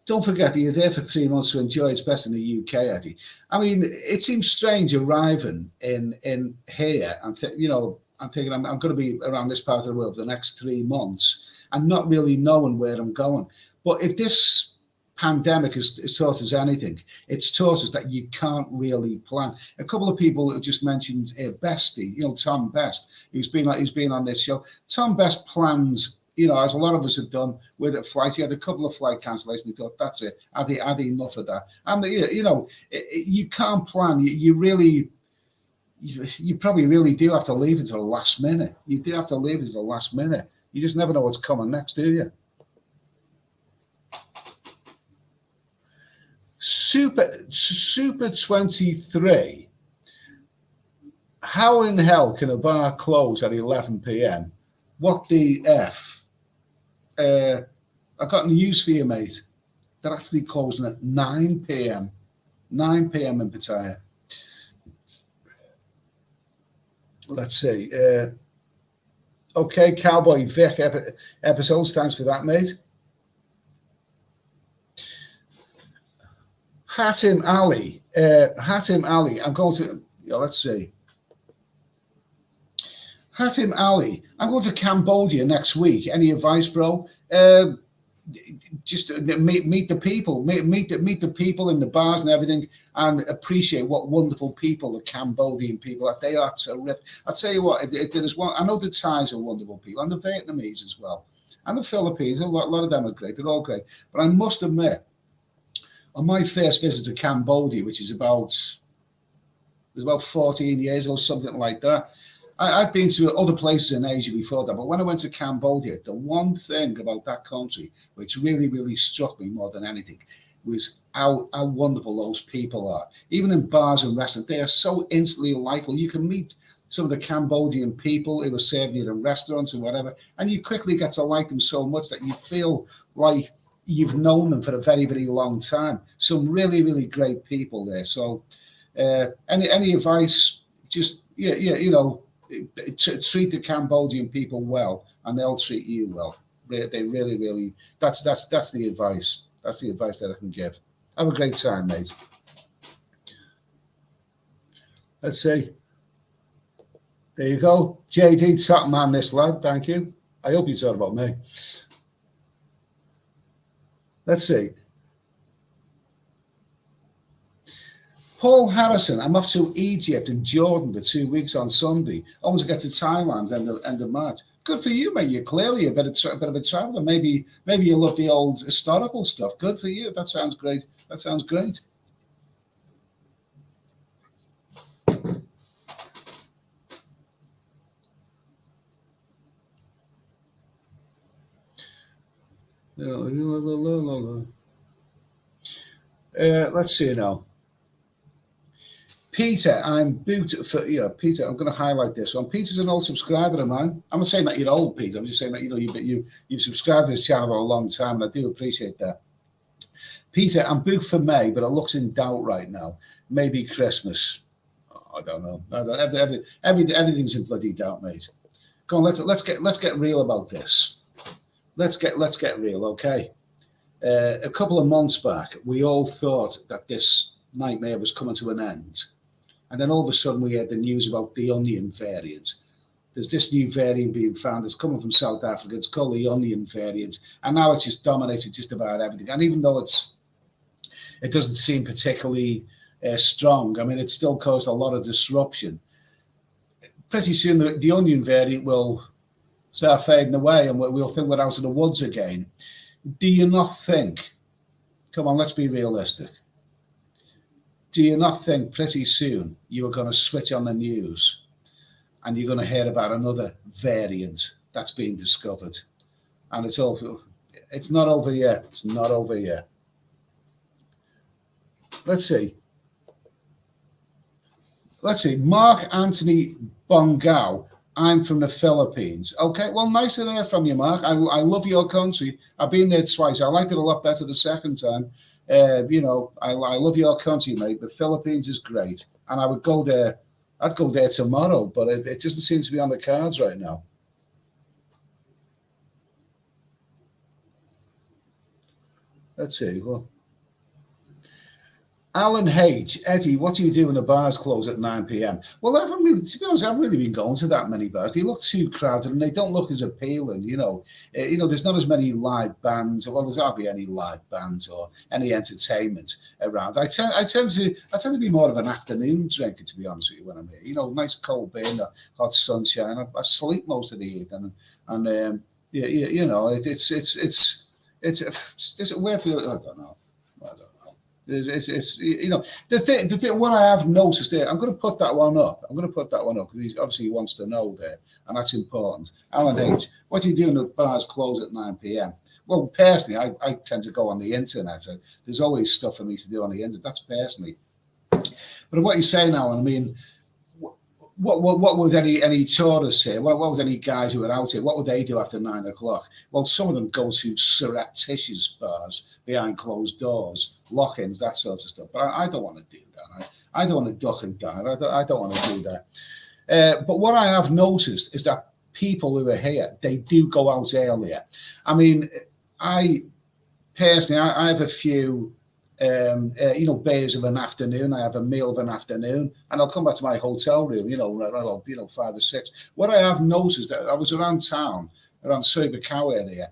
Don't forget that you're there for 3 months to enjoy. It's best in the UK, Eddie. I mean, it seems strange arriving in here and I'm thinking I'm going to be around this part of the world for the next 3 months and not really knowing where I'm going. But if this pandemic has taught us anything, it's taught us that you can't really plan. A couple of people have just mentioned Bestie, Tom Best, who's been on this show. Tom Best plans, as a lot of us have done with flights. He had a couple of flight cancellations. He thought, that's it. I had enough of that. And you can't plan. You probably really do have to leave until the last minute. You do have to leave until the last minute. You just never know what's coming next, do you? Super 23. How in hell can a bar close at 11 p.m.? What the F? I've got news for you, mate. They're actually closing at 9 p.m. 9 p.m. in Pattaya. Let's see. Okay, Cowboy Vic episodes. Thanks for that, mate. Hatim Ali. I'm going to. Let's see. Hatim Ali. I'm going to Cambodia next week. Any advice, bro? Just meet the people, meet the people in the bars and everything, and appreciate what wonderful people the Cambodian people are. They are terrific. I'll tell you what, if there is one, I know the Thais are wonderful people, and the Vietnamese as well, and the Philippines. A lot of them are great. They're all great. But I must admit, on my first visit to Cambodia, which is about 14 years or something like that. I've been to other places in Asia before that, but when I went to Cambodia, the one thing about that country which really struck me more than anything was how wonderful those people are. Even in bars and restaurants, they are so instantly likable. You can meet some of the Cambodian people who are serving you in restaurants and whatever, and you quickly get to like them so much that you feel like you've known them for a very long time. Some really great people there. So any advice? Just treat the Cambodian people well, and they'll treat you well. They really. That's the advice. That's the advice that I can give. Have a great time, mate. Let's see. There you go, JD, top man, this lad. Thank you. I hope you thought about me. Let's see. Paul Harrison, I'm off to Egypt and Jordan for 2 weeks on Sunday. I want to get to Thailand end of March. Good for you, mate. You're clearly a bit of a traveler. Maybe you love the old historical stuff. Good for you. That sounds great. Let's see now. Peter, I'm booked for, Peter, I'm going to highlight this one. Peter's an old subscriber of mine. I'm not saying that you're old, Peter. I'm just saying that, you've subscribed to this channel for a long time, and I do appreciate that. Peter, I'm booked for May, but it looks in doubt right now. Maybe Christmas. I don't know. Everything's in bloody doubt, mate. Come on, let's get real about this. Let's get real, okay? A couple of months back, we all thought that this nightmare was coming to an end. And then all of a sudden we had the news about the onion variant. There's this new variant being found. It's coming from South Africa. It's called the onion variant. And now it's just dominated just about everything. And even though it doesn't seem particularly strong, I mean, it still caused a lot of disruption. Pretty soon the onion variant will start fading away and we'll think we're out of the woods again. Do you not think, come on, let's be realistic. Do you not think pretty soon you are going to switch on the news and you're going to hear about another variant that's being discovered? And it's not over yet. It's not over yet. Let's see. Mark Anthony Bongao. I'm from the Philippines. Okay, well, nice to hear from you, Mark. I love your country. I've been there twice. I liked it a lot better the second time. I love your country, mate. The Philippines is great, and I would go there. I'd go there tomorrow, but it doesn't seem to be on the cards right now. Let's see. Well, Alan H. Eddie, what do you do when the bars close at 9 p.m.? Well, to be honest, I haven't really been going to that many bars. They look too crowded and they don't look as appealing. There's not as many live bands. Well, there's hardly any live bands or any entertainment around. I tend to be more of an afternoon drinker, to be honest with you, when I'm here. Nice cold beer, the hot sunshine. I sleep most of the evening, and it's a weird feeling. I don't know. The thing. What I have noticed there, I'm going to put that one up. Because obviously he wants to know there, and that's important. Alan H, what do you do when the bars close at 9 p.m.? Well, personally, I tend to go on the internet. There's always stuff for me to do on the internet. That's personally. But what you're saying, Alan, I mean, what would any tourists say? What would any guys who are out here? What would they do after 9 o'clock? Well, some of them go to surreptitious bars behind closed doors, lock-ins, that sort of stuff. But I don't want to do that. I don't want to duck and dive. I don't want to do that. But what I have noticed is that people who are here, they do go out earlier. I mean, I personally, I have a few, beers of an afternoon. I have a meal of an afternoon, and I'll come back to my hotel room, around 5 or 6. What I have noticed, that I was around town, around Sobercow area,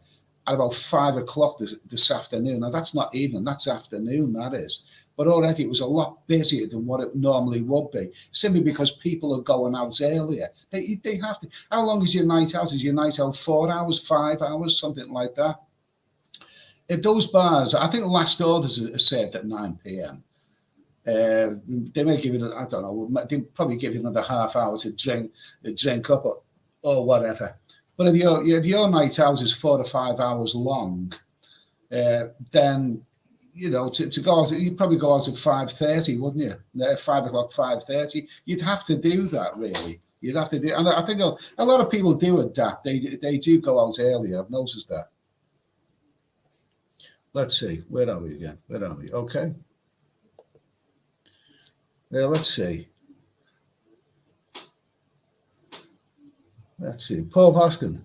at about 5 o'clock this afternoon. Now, that's not evening, that's afternoon, that is. But already it was a lot busier than what it normally would be, simply because people are going out earlier. They have to. How long is your night out? Is your night out 4 hours, 5 hours, something like that? If those bars, I think the last orders are served at 9 p.m. They may give you, I don't know, they probably give you another half hour to drink up or whatever. But if your night out is 4 to 5 hours long, then to go out, you'd probably go out at 5:30, wouldn't you? 5 o'clock, 5:30. You'd have to do that, really. You'd have to do, and I think a lot of people do adapt. They do go out earlier. I've noticed that. Let's see. Where are we again? Where are we? Okay. Let's see. Let's see. Paul Hoskin.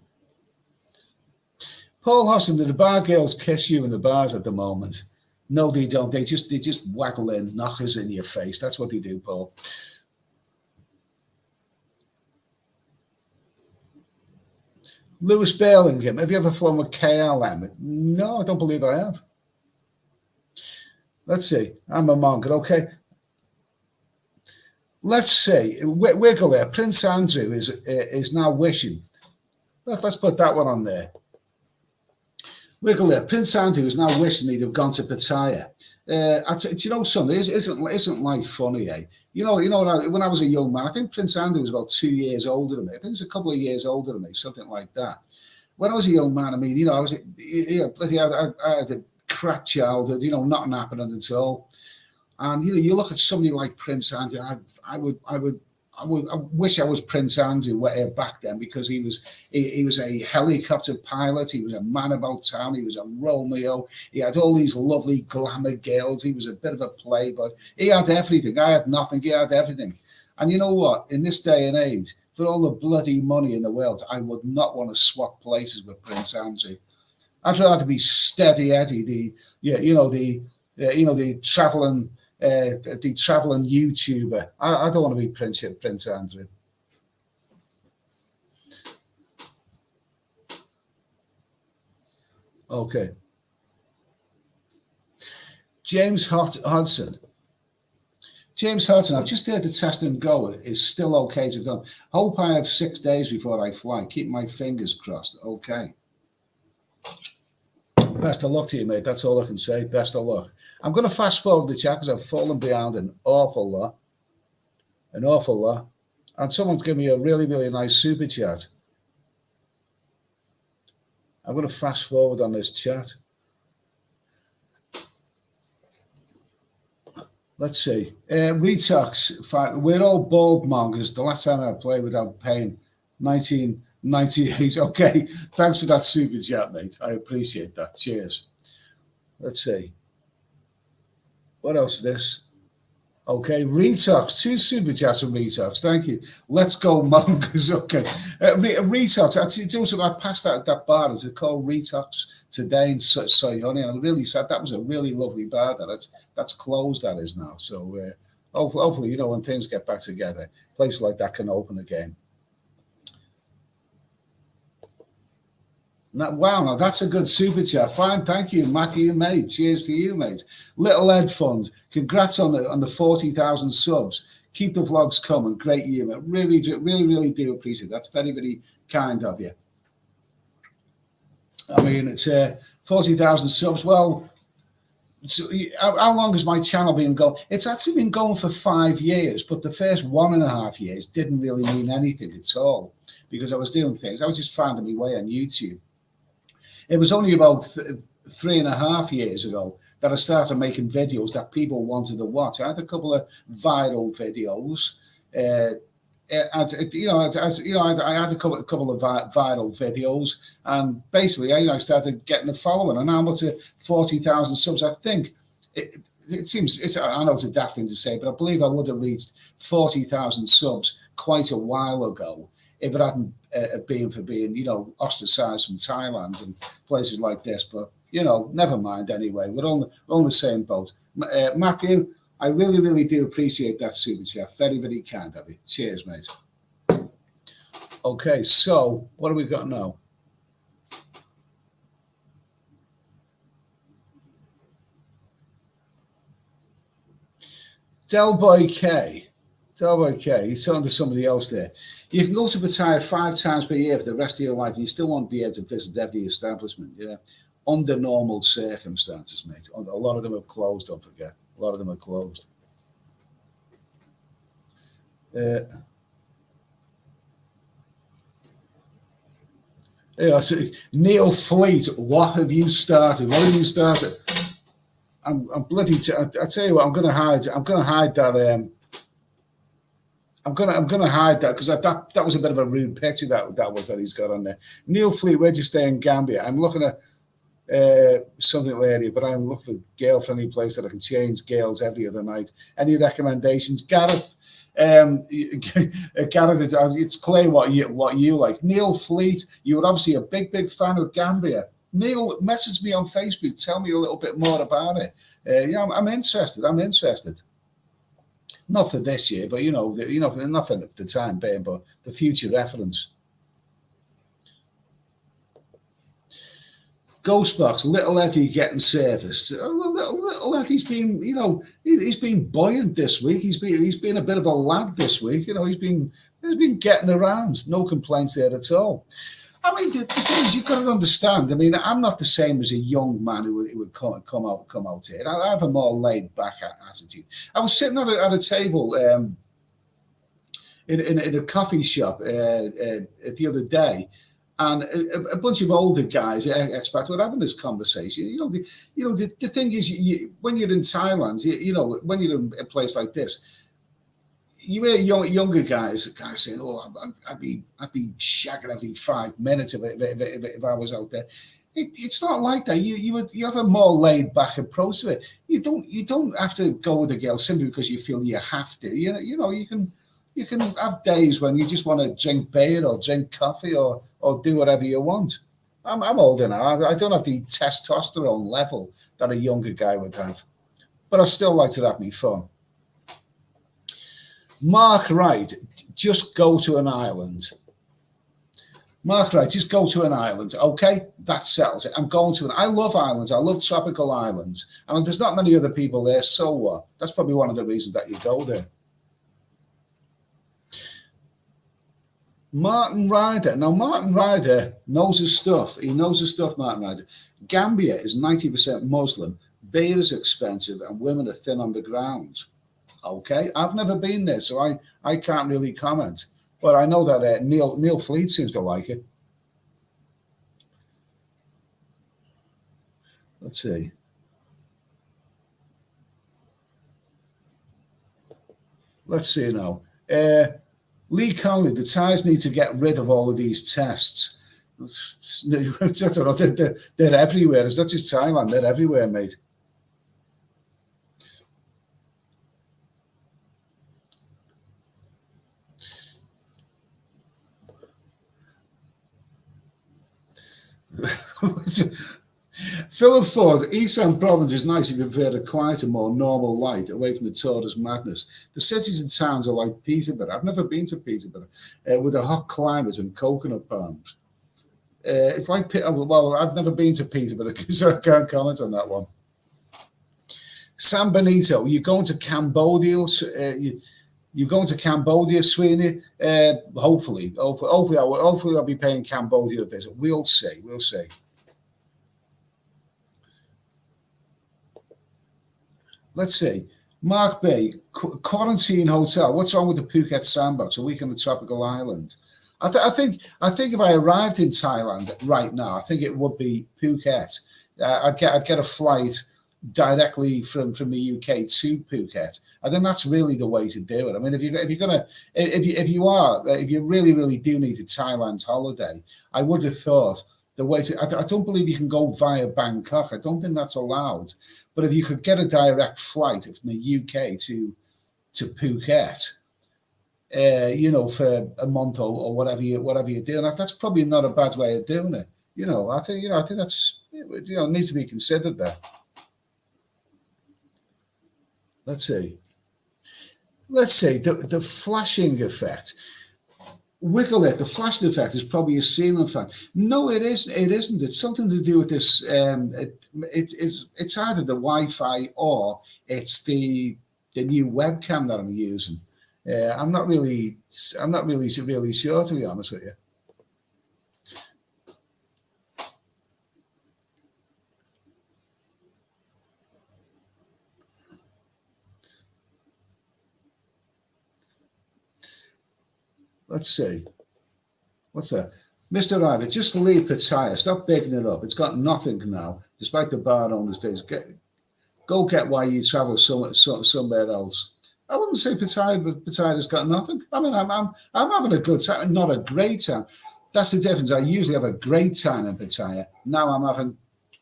Do the bar girls kiss you in the bars at the moment? No, they don't. They just waggle their knockers in your face. That's what they do, Paul. Lewis Burlingame, have you ever flown with KLM? No, I don't believe I have. Let's see. I'm a monk, okay. Let's see. Wiggle there. Prince Andrew is now wishing. Let's put that one on there. Wiggle there. Prince Andrew is now wishing he'd have gone to Pattaya. Do you know something? Isn't life funny, eh? When I was a young man, I think Prince Andrew was about 2 years older than me. I think he's a couple of years older than me, something like that. When I was a young man, I mean, I had a crap childhood, nothing happening at all. And you look at somebody like Prince Andrew. I wish I was Prince Andrew back then, because he was a helicopter pilot. He was a man about town. He was a Romeo. He had all these lovely glamour girls. He was a bit of a playboy. He had everything. I had nothing. He had everything. And you know what? In this day and age, for all the bloody money in the world, I would not want to swap places with Prince Andrew. I'd rather be Steady Eddie, the traveling YouTuber. I don't want to be Prince Andrew. Okay. James Hodson. James Hodson, I've just heard the test and go is still okay to go. Hope I have 6 days before I fly. Keep my fingers crossed. Okay. Best of luck to you, mate. That's all I can say. Best of luck. I'm going to fast forward the chat because I've fallen behind an awful lot. And someone's given me a really, really nice super chat. I'm going to fast forward on this chat. Let's see. Retox. We're all bald mongers. The last time I played without paying, 1998. Okay. Thanks for that super chat, mate. I appreciate that. Cheers. Let's see. What else is this? Okay, Retox, 2 super chats from Retox. Thank you. Let's go, mongers. Okay, Retox. It's also I passed that bar. Is it called Retox today in Soyoni? And I'm really sad. That was a really lovely bar. That's closed. That is now. So hopefully, when things get back together, places like that can open again. Wow, now that's a good super chat. Fine, thank you, Matthew, mate. Cheers to you, mate. Little Ed Fund, congrats on the 40,000 subs. Keep the vlogs coming. Great humor. Really do appreciate it. That's very, very kind of you. I mean, it's 40,000 subs. Well, how long has my channel been going? It's actually been going for 5 years, but the first 1.5 years didn't really mean anything at all because I was doing things. I was just finding my way on YouTube. It was only about 3.5 years ago that I started making videos that people wanted to watch. I had a couple of viral videos. I had a couple of viral videos, and basically, I started getting a following, and I'm up to 40,000 subs. I think it seems I know it's a daft thing to say, but I believe I would have reached 40,000 subs quite a while ago if it hadn't been for being, ostracized from Thailand and places like this. But, never mind anyway. We're on the same boat. Matthew, I really, really do appreciate that super chat. Very, very kind of you. Cheers, mate. Okay, so what have we got now? Delboy K. He's talking to somebody else there. You can go to Pattaya 5 times per year for the rest of your life, and you still won't be able to visit every establishment. Yeah, under normal circumstances, mate. A lot of them are closed. Don't forget, a lot of them are closed. So Neil Fleet, what have you started? I'm bloody. I tell you what, I'm going to hide that. I'm gonna hide that because that was a bit of a rude picture that he's got on there. Neil Fleet, where'd you stay in Gambia? I'm looking at something earlier, but I'm looking for girl-friendly place that I can change girls every other night. Any recommendations, Gareth? Gareth, it's clear what you like. Neil Fleet, you were obviously a big fan of Gambia. Neil, message me on Facebook. Tell me a little bit more about it. I'm interested. Not for this year, but nothing at the time being, but the future reference. Ghostbox, Little Eddie getting serviced. Little Eddie's been, he's been buoyant this week. He's been a bit of a lad this week. He's been getting around. No complaints there at all. I mean, the thing is, you've got to understand. I mean, I'm not the same as a young man who would come out here. I have a more laid back attitude. I was sitting at a table in a coffee shop the other day, And a bunch of older guys, expats, were having this conversation. The thing is, when you're in Thailand, when you're in a place like this, you hear younger guys saying, "Oh, I'd be shagging every 5 minutes if I was out there." It's not like that. You have a more laid back approach to it. You don't have to go with a girl simply because you feel you have to. You can have days when you just want to drink beer or drink coffee or do whatever you want. I'm older now. I don't have the testosterone level that a younger guy would have, but I still like to have me fun. Mark Wright, just go to an island. Mark Wright, just go to an island. Okay, that settles it. I'm going to I love islands. I love tropical islands. And there's not many other people there, so what? That's probably one of the reasons that you go there. Martin Ryder. Now, Martin Ryder knows his stuff. He knows his stuff, Martin Ryder. Gambia is 90% Muslim. Beer is expensive and women are thin on the ground. Okay, I've never been there, so I can't really comment. But I know that Neil Fleet seems to like it. Let's see. Let's see now. Lee Conley, the Thais need to get rid of all of these tests. They're everywhere. It's not just Thailand. They're everywhere, mate. Philip Ford, Eastern Province is nice if you prefer a quieter, more normal life away from the tourist madness. The cities and towns are like Peterborough. I've never been to Peterborough, with a hot climate and coconut palms. It's like, well, I've never been to Peterborough, so I can't comment on that one. San Benito, you're going to Cambodia. You're going to Cambodia, Sweeney? Hopefully I'll be paying Cambodia a visit. We'll see. Let's see. Mark B, quarantine hotel. What's wrong with the Phuket sandbox? A week on the tropical island. I think if I arrived in Thailand right now, I think it would be Phuket. I'd get a flight directly from the UK to Phuket. I think that's really the way to do it. I mean, if you really do need a Thailand holiday, I would have thought the way to. I don't believe you can go via Bangkok. I don't think that's allowed. But if you could get a direct flight from the UK to Phuket, for a month or whatever you're doing, that's probably not a bad way of doing it. I think that's needs to be considered there. Let's see. The flashing effect. Wiggle it. The flashing effect is probably a ceiling fan. No, it isn't. It isn't. It's something to do with this. It's either the Wi-Fi or it's the new webcam that I'm using. I'm not really sure, to be honest with you. Let's see. What's that? Mr. Ivor, just leave Pattaya. Stop bigging it up. It's got nothing now, despite the bar owner's face. Go get why you travel somewhere else. I wouldn't say Pattaya, but Pattaya's got nothing. I mean, I'm having a good time, not a great time. That's the difference. I usually have a great time in Pattaya. Now I'm having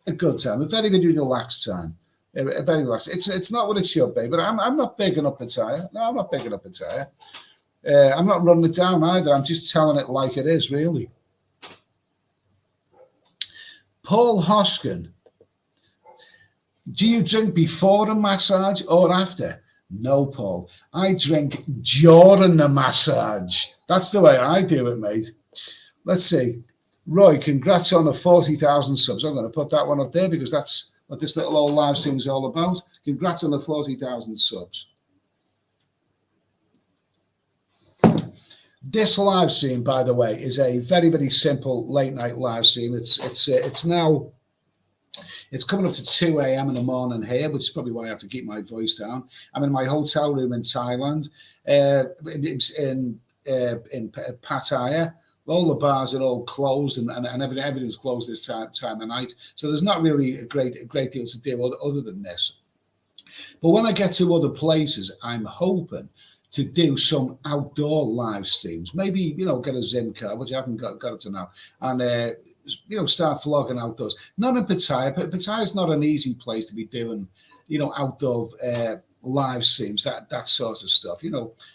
a good time, a very, very relaxed time. A very relaxed. It's not what it should be, but I'm not bigging up Pattaya. No, I'm not bigging up Pattaya. I'm not running it down either. I'm just telling it like it is, really. Paul Hoskin, do you drink before a massage or after? No, Paul. I drink during the massage. That's the way I do it, mate. Let's see. Roy, congrats on the 40,000 subs. I'm going to put that one up there because that's what this little old live stream is all about. Congrats on the 40,000 subs. This live stream, by the way, is a very, very simple late night live stream. It's now coming up to 2 a.m. in the morning here, which is probably why I have to keep my voice down. I'm in my hotel room in Thailand, in Pattaya, all the bars are all closed and everything's closed this time of night. So there's not really a great deal to do other than this. But when I get to other places, I'm hoping to do some outdoor live streams. Maybe, get a Zim card, which I haven't got it to now, and start vlogging outdoors. Not in Pattaya. Pattaya is not an easy place to be doing, outdoor live streams, that sort of stuff.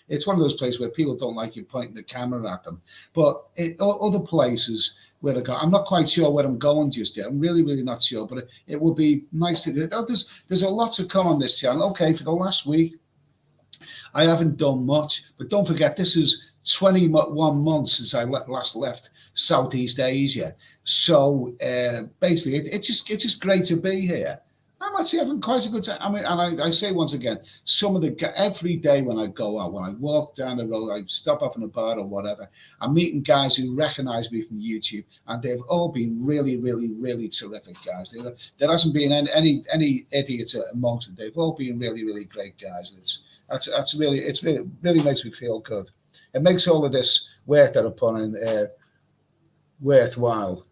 It's one of those places where people don't like you pointing the camera at them. But other places where I go, I'm not quite sure where I'm going just yet. I'm really, really not sure, but it would be nice to do it. There's a lot to come on this channel. Okay, for the last week, I haven't done much, but don't forget, this is 21 months since I last left Southeast Asia. So basically, it's just great to be here. I'm actually having quite a good time. I mean, and I say once again, every day when I go out, when I walk down the road, I stop off in a bar or whatever, I'm meeting guys who recognize me from YouTube, and they've all been really, really, really terrific guys. There hasn't been any idiots amongst them. They've all been really, really great guys. It really makes me feel good. It makes all of this work that I'm putting worthwhile.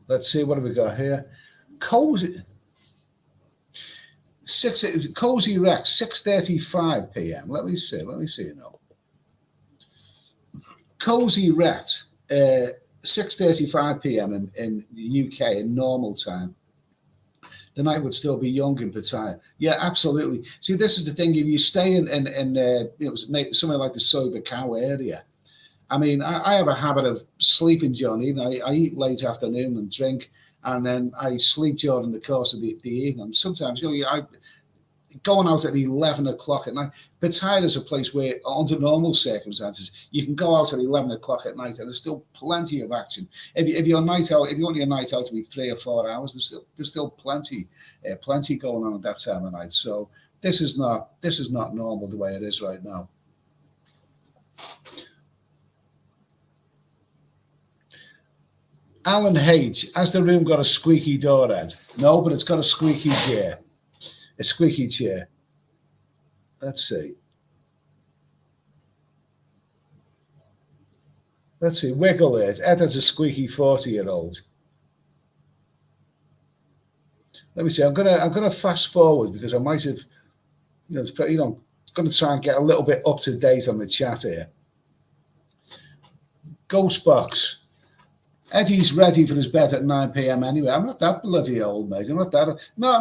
Let's see, what have we got here? Cozy Rex, 6:35 p.m. Let me see now. Cozy Rex, 6:35 p.m. in the UK in normal time. The night would still be young in Pattaya. Yeah, absolutely. See, this is the thing. If you stay in somewhere like the Sober Cow area, I mean, I have a habit of sleeping during the evening. I eat late afternoon and drink, and then I sleep during the course of the evening. Sometimes, going out at 11 o'clock at night. Pattaya is a place where, under normal circumstances, you can go out at 11 o'clock at night, and there's still plenty of action. If you want your night out to be 3 or 4 hours, there's still plenty going on at that time of night. So this is not normal the way it is right now. Alan H, has the room got a squeaky door, Ed? No, but it's got a squeaky chair. A squeaky chair. Let's see. Wiggle it. Ed has a squeaky 40-year-old. Let me see. I'm gonna fast forward because I might have, going to try and get a little bit up to date on the chat here. Ghostbox. Eddie's ready for his bed at 9 p.m. anyway. I'm not that bloody old, mate. I'm not that. No,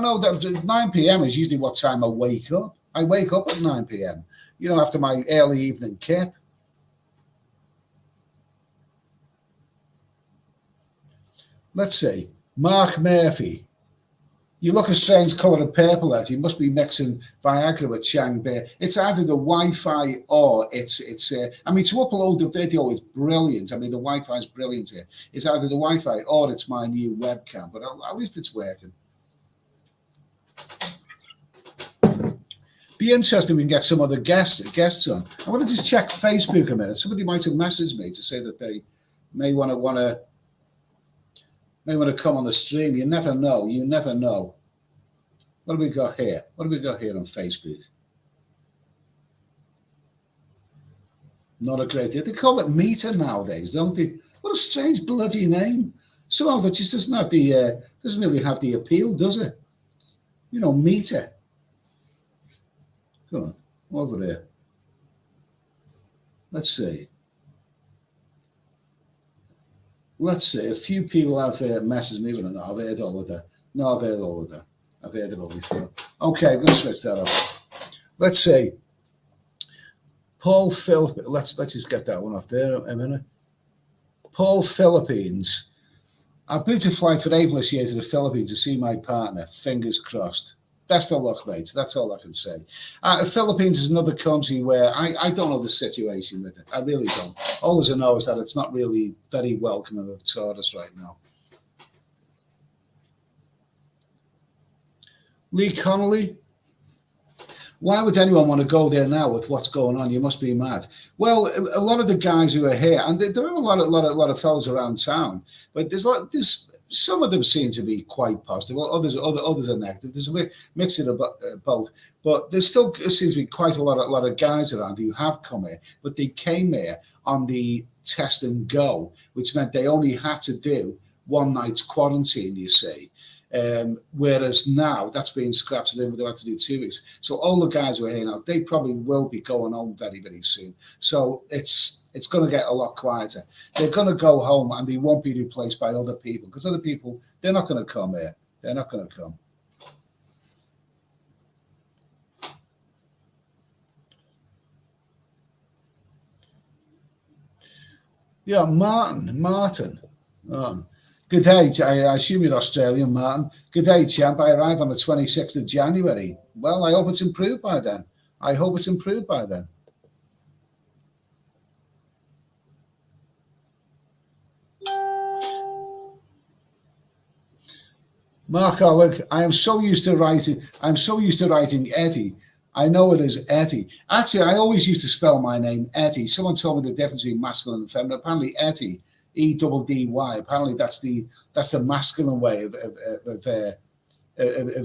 9 p.m. is usually what time I wake up. I wake up at 9 p.m., after my early evening kip. Let's see. Mark Murphy. You look a strange colour of purple, Ed. You must be mixing Viagra with Chang Bear. It's either the Wi-Fi or it's. To upload the video is brilliant. I mean, the Wi-Fi is brilliant here. It's either the Wi-Fi or it's my new webcam, but at least it's working. Be interesting if we can get some other guests on. I want to just check Facebook a minute. Somebody might have messaged me to say that they may want to come on the stream. You never know. What do we got here? On Facebook? Not a great deal. They call it Meter nowadays, don't they? What a strange bloody name. Somehow that just doesn't really have the appeal, does it? Meter. Come on, over there. Let's see. A few people have messaged me, but I've heard all of that. No, I've heard all of that. I've heard it all before. Okay, I'm going to switch that up. Let's see. Paul Philippines. Let's just get that one off there a minute. Paul Philippines. I've booked a flight for April this year to the Philippines to see my partner. Fingers crossed. Best of luck, mate. That's all I can say. Philippines is another country where I don't know the situation with it. I really don't. All I know is that it's not really very welcoming of tourists right now. Lee Connolly. Why would anyone want to go there now with what's going on? You must be mad. Well, a lot of the guys who are here, and there are a lot of fellas around town, but there's some of them seem to be quite positive. Well, others are negative. There's a mixture of both, but there still seems to be quite a lot of guys around who have come here, but they came here on the test and go, which meant they only had to do one night's quarantine. You see. Whereas now that's being scrapped, so they have to do 2 weeks. So all the guys who are here now, they probably will be going home very, very soon. So it's going to get a lot quieter. They're going to go home and they won't be replaced by other people, because other people, they're not going to come here. They're not going to come. Yeah, Martin. Good day, I assume you're Australian, Martin. Good day, champ. I arrive on the 26th of January. Well, I hope it's improved by then. Mark Oleg, I'm so used to writing Eddie. I know it is Eddie. Actually, I always used to spell my name Eddie. Someone told me the difference between masculine and feminine. Apparently, Eddie, EDDY. Apparently, that's the masculine way of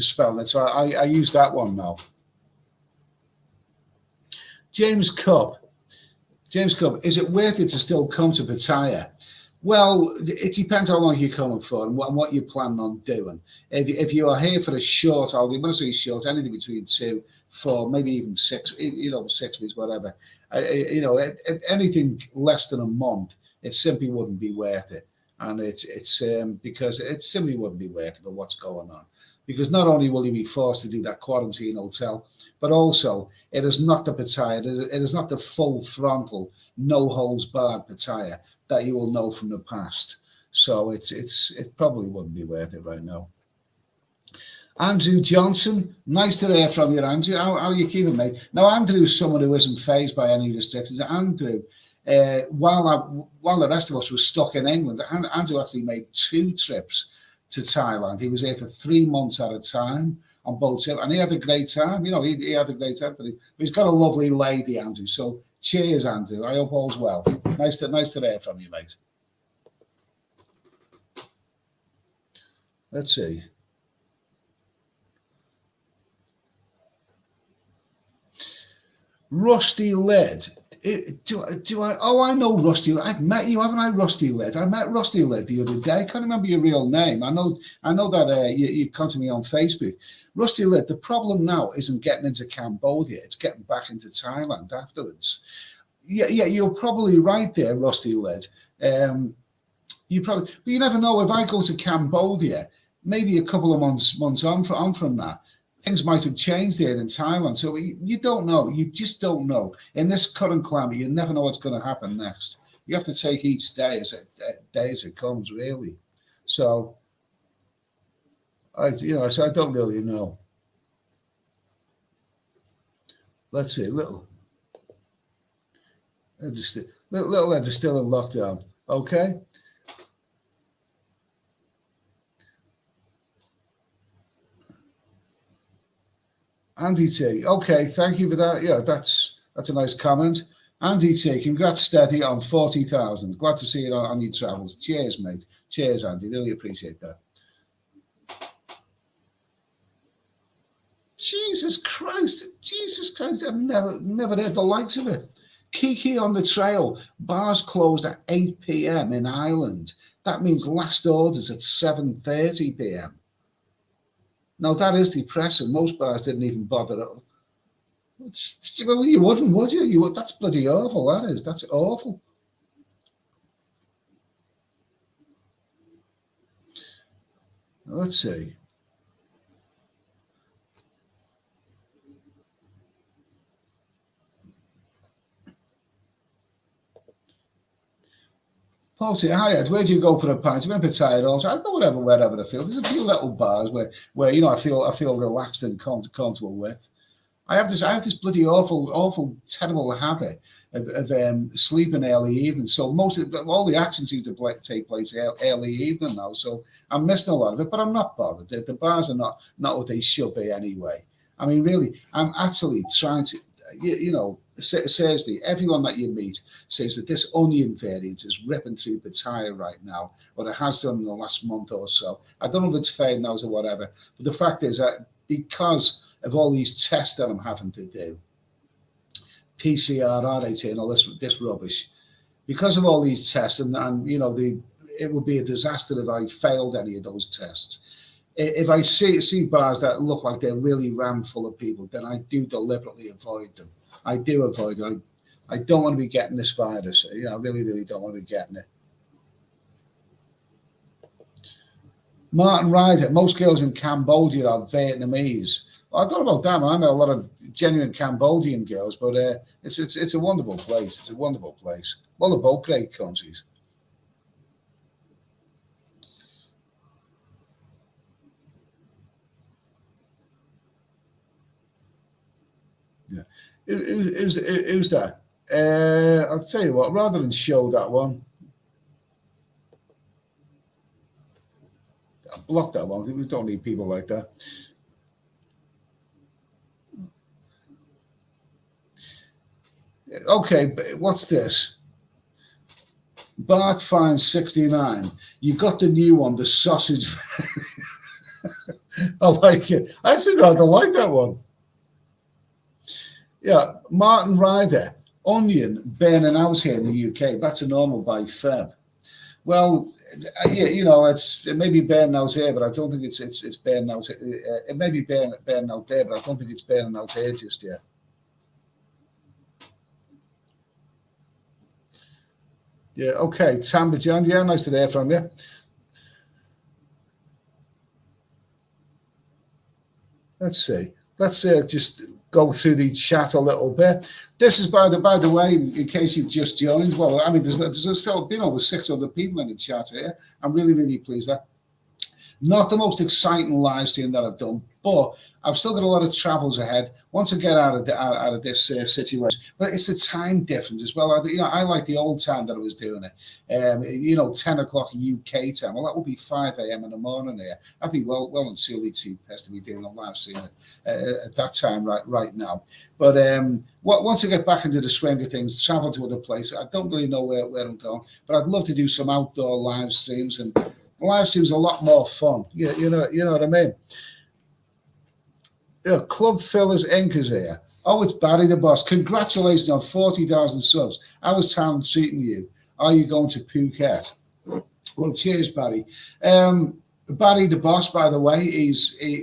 spelling it. So I use that one now. James Cup, is it worth it to still come to Pattaya? Well, it depends how long you're coming for and what you're planning on doing. If you are here for a short holiday, when I say short, anything between 2, 4, maybe even 6, 6 weeks, whatever. Anything less than a month, it simply wouldn't be worth it. And it's because it simply wouldn't be worth it for what's going on. Because not only will you be forced to do that quarantine hotel, but also it is not the Pattaya, it is not the full frontal, no holds barred Pattaya that you will know from the past. So it probably wouldn't be worth it right now. Andrew Johnson, nice to hear from you, Andrew. How are you keeping, mate? Now, Andrew's someone who isn't fazed by any restrictions. Andrew, while the rest of us were stuck in England, Andrew actually made 2 trips to Thailand. He was here for 3 months at a time on both trips, and he had a great time. He had a great time, but he's got a lovely lady, Andrew. So cheers, Andrew. I hope all's well. Nice to hear from you, mate. Let's see. Rusty Led. Do I? Oh, I know Rusty. I've met you, haven't I, Rusty Led? I met Rusty Led the other day. I can't remember your real name. I know that you contacted me on Facebook. Rusty Led. The problem now isn't getting into Cambodia. It's getting back into Thailand afterwards. Yeah, you're probably right there, Rusty Led. But you never know. If I go to Cambodia, maybe a couple of months on from that, things might have changed there in Thailand. So you don't know. You just don't know. In this current climate, you never know what's going to happen next. You have to take each day as it comes, really. So, I don't really know. Let's see, little Ed is still in lockdown. Okay. Andy T. Okay, thank you for that. Yeah, that's a nice comment. Andy T. Congrats, Steady, on 40,000. Glad to see it on your travels. Cheers, mate. Cheers, Andy. Really appreciate that. Jesus Christ. I've never heard the likes of it. Kiki on the trail. Bars closed at 8 p.m. in Ireland. That means last orders at 7:30 p.m. Now, that is depressing. Most bars didn't even bother. Well, you wouldn't, would you? That's bloody awful, that is. That's awful. Let's see. Paul say, hi Ed, where do you go for a pint? I'm a bit tired also. I go wherever I feel. There's a few little bars where I feel relaxed and comfortable with. I have this bloody awful, terrible habit of sleeping early evening. So all the action seems to take place early evening now. So I'm missing a lot of it, but I'm not bothered. The bars are not what they should be anyway. I mean, really, I'm actually trying to, seriously, everyone that you meet says that this onion variant is ripping through Pattaya right now, or it has done in the last month or so. I don't know if it's fading out or whatever, but the fact is that because of all these tests that I'm having to do, PCR, RAT, and all this rubbish, because of all these tests, and it would be a disaster if I failed any of those tests. If I see bars that look like they're really rammed full of people, then I do deliberately avoid them. I do avoid them. I don't want to be getting this virus. I really, really don't want to be getting it. Martin Ryder, most girls in Cambodia are Vietnamese. Well, I don't know about that. I know a lot of genuine Cambodian girls, but it's a wonderful place. It's a wonderful place. Well, they're both great countries. Yeah. Who's that? I'll tell you what, rather than show that one, I'll block that one. We don't need people like that. Okay, what's this? Bart finds 69. You got the new one, the sausage. I like it. I actually rather like that one. Yeah, Martin Ryder, onion burning out here in the UK. That's a normal by Feb. Well, it may be burning out here, but I don't think it's burning out. It may be burning out there, but I don't think it's burning out here just yet. Yeah, okay. Tamba John, yeah, nice to hear from you. Let's see. Let's just go through the chat a little bit. This is by the way, in case you've just joined. Well, I mean, there's still been over 6 other people in the chat here. I'm really, really pleased that. Not the most exciting live stream that I've done, but I've still got a lot of travels ahead. Once I get out of this situation, but it's the time difference as well. I like the old time that I was doing it. 10 o'clock UK time. Well, that would be 5 a.m. in the morning here. I'd be well and truly too pissed to be doing a live stream at that time right now. But once I get back into the swing of things, travel to other places. I don't really know where I'm going, but I'd love to do some outdoor live streams, and live streams are a lot more fun. You know what I mean. Yeah, Club Fillers Inc. is here. Oh, it's Barry the Boss. Congratulations on 40,000 subs. How was Thailand treating you? Are you going to Phuket? Well, cheers, Barry. Barry the Boss, by the way,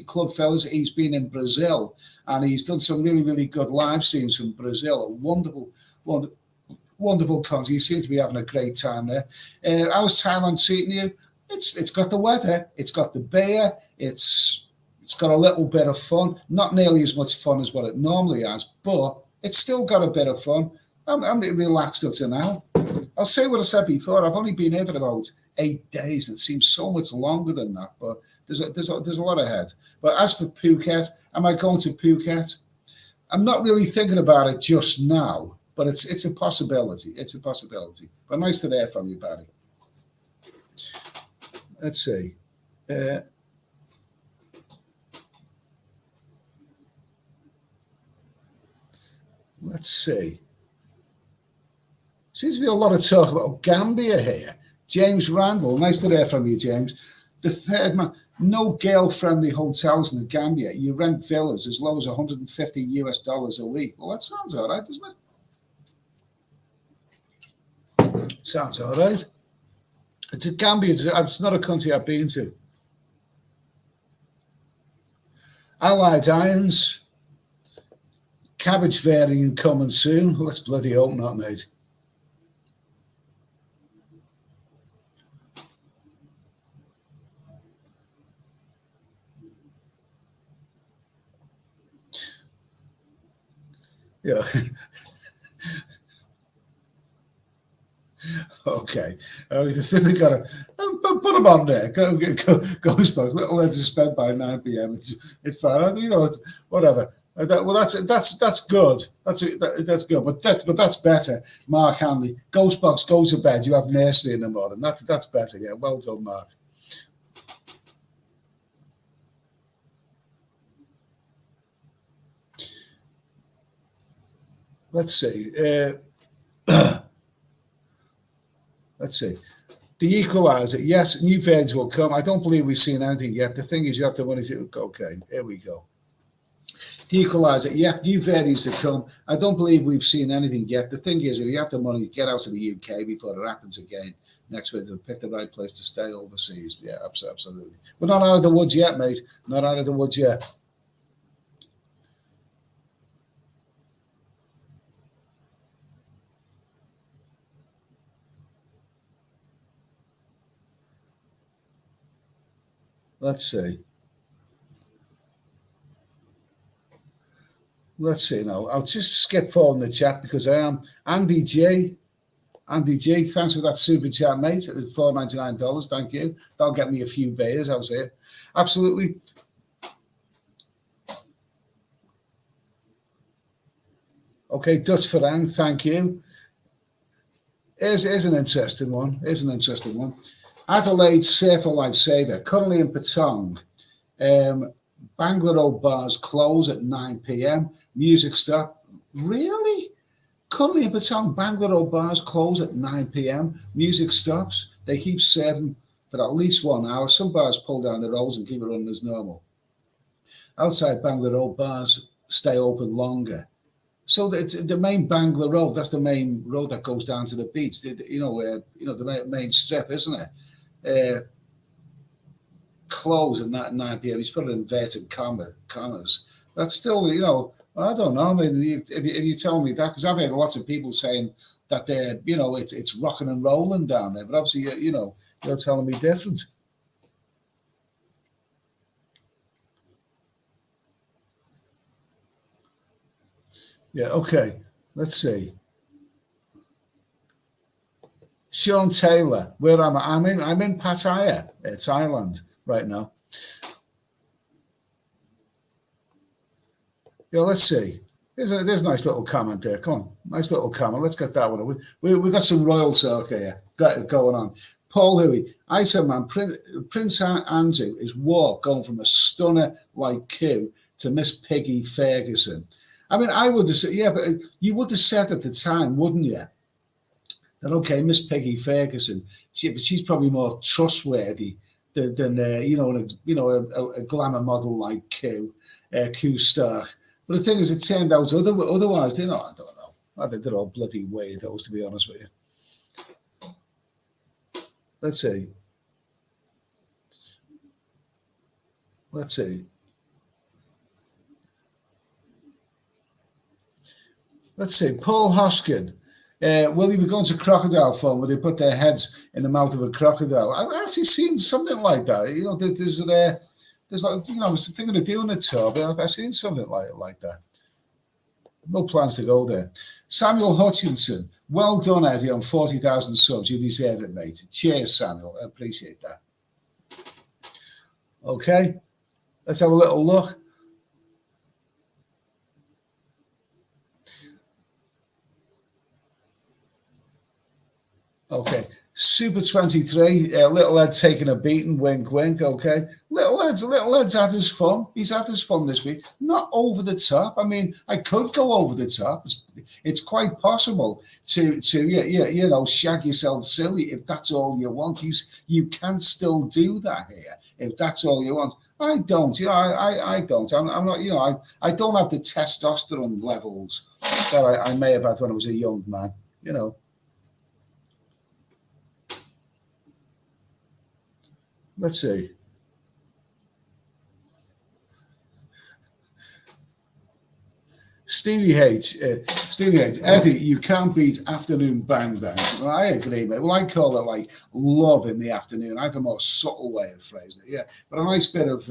Club Fillers. He's been in Brazil, and he's done some really, really good live streams from Brazil. A wonderful country. He seems to be having a great time there. How was Thailand treating you? It's got the weather. It's got the beer. It's got a little bit of fun, not nearly as much fun as what it normally has, but it's still got a bit of fun. I'm relaxed up to now. I'll say what I said before. I've only been here for about 8 days, and it seems so much longer than that, but there's a lot ahead. But as for Phuket, am I going to Phuket? I'm not really thinking about it just now, but it's a possibility. It's a possibility. But nice to hear from you, Barry. Let's see. Let's see. Seems to be a lot of talk about Gambia here. James Randall, nice to hear from you, James. The third man, no girl-friendly hotels in the Gambia. You rent villas as low as $150 a week. Well, that sounds all right, doesn't it? Sounds all right. It's a Gambia. It's not a country I've been to. Allied Irons. Cabbage variant coming soon. Let's bloody hope not, mate. Yeah. Okay. I think we got to put them on there. Go, folks. Little Legs is spent by 9 p.m. It's fine. Whatever. Well, that's good. That's good. But that's better. Mark Hanley, Ghostbox, go to bed. You have nursery in the morning. That's better. Yeah, well done, Mark. let's see. Let's see. The Equalizer, yes, new variants will come. I don't believe we've seen anything yet. The thing is, you have to money to. Okay, here we go. The Equalizer, yeah, new variants to come. I don't believe we've seen anything yet. The thing is, if you have the money, get out of the UK before it happens again. Next winter, pick the right place to stay overseas. Yeah, absolutely. We're not out of the woods yet, mate. Not out of the woods yet. Let's see. Let's see now. I'll just skip forward in the chat because I am Andy J. Andy J, thanks for that super chat, mate. $4.99. Thank you. That'll get me a few beers. I was here. Absolutely. Okay, Dutch Farang, thank you. Here's an interesting one. Adelaide Surfer Lifesaver, currently in Patong. Bangalore bars close at 9 p.m. Music stop. Really? Currently in Patong, Bangalore bars close at 9 p.m. Music stops. They keep serving for at least 1 hour. Some bars pull down the rolls and keep it running as normal. Outside Bangalore, bars stay open longer. So the main Bangalore Road, that's the main road that goes down to the beach. The main strip, isn't it? Close at 9 p.m. He's put it in inverted commas. That's still, I don't know. I mean, if you tell me that, because I've heard lots of people saying that they're, it's rocking and rolling down there. But obviously, you're telling me different. Yeah, okay. Let's see. Sean Taylor, where am I? I'm in Pattaya, Thailand right now. Yeah, let's see. There's a nice little comment there. Come on, nice little comment. Let's get that one. We got some royal talk here going on. Paul Huey, I said, man, Prince Andrew is going from a stunner like Q to Miss Piggy Ferguson. I mean, I would have said, yeah, but you would have said at the time, wouldn't you? That okay, Miss Piggy Ferguson, she's probably more trustworthy than a glamour model like Q Stark. But the thing is, it turned out otherwise. I don't know. I think they're all bloody weirdos, to be honest with you. Let's see. Paul Hoskin. Will you be going to Crocodile Farm where they put their heads in the mouth of a crocodile? I've actually seen something like that. There's like, I was thinking of doing a tour, but I've seen something like that. No plans to go there. Samuel Hutchinson, well done, Eddie, on 40,000 subs. You deserve it, mate. Cheers, Samuel. I appreciate that. Okay, let's have a little look. Okay, Super 23, Little Ed taking a beating, wink, wink, okay. Little Ed's had his fun. He's had his fun this week. Not over the top. I mean, I could go over the top. It's quite possible to shag yourself silly if that's all you want. You can still do that here if that's all you want. I don't, I don't. I'm not, I don't have the testosterone levels that I may have had when I was a young man, Let's see. Stevie H, Eddie, you can't beat afternoon bang bang. Well, I agree, mate. Well, I call it like love in the afternoon. I have a more subtle way of phrasing it, yeah. But a nice bit of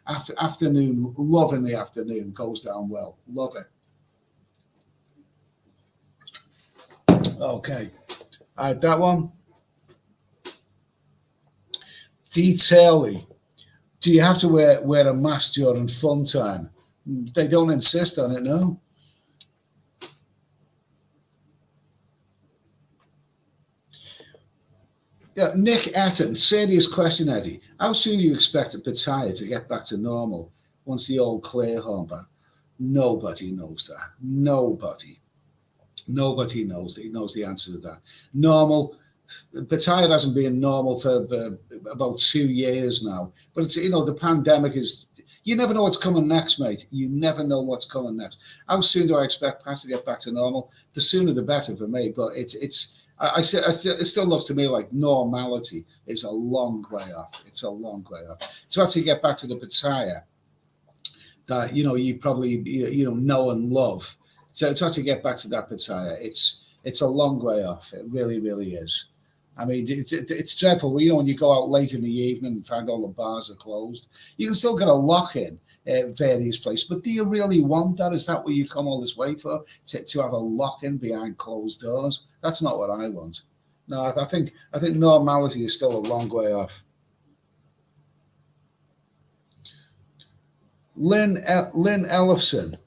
afternoon love in the afternoon goes down well. Love it. Okay, I had that one. Detailing. Do you have to wear a mask during fun time? They don't insist on it, no. Yeah, Nick Etten, serious question, Eddie. How soon do you expect Pattaya to get back to normal once the old clear home back? Nobody knows that. Nobody. Nobody knows. He knows the answer to that. Normal. Pattaya hasn't been normal for about 2 years now. But it's, you know, the pandemic is. You never know what's coming next, mate. You never know what's coming next. How soon do I expect Pat to get back to normal? The sooner the better for me. But it still looks to me like normality is a long way off. It's a long way off. To actually get back to the Pattaya that, you know, you probably know and love. To actually get back to that Pattaya, it's a long way off. It really, really is. I mean, it's dreadful. You know, when you go out late in the evening and find all the bars are closed, you can still get a lock in various places. But do you really want that? Is that what you come all this way for? To have a lock in behind closed doors? That's not what I want. No, I think normality is still a long way off. Lynn Ellefson.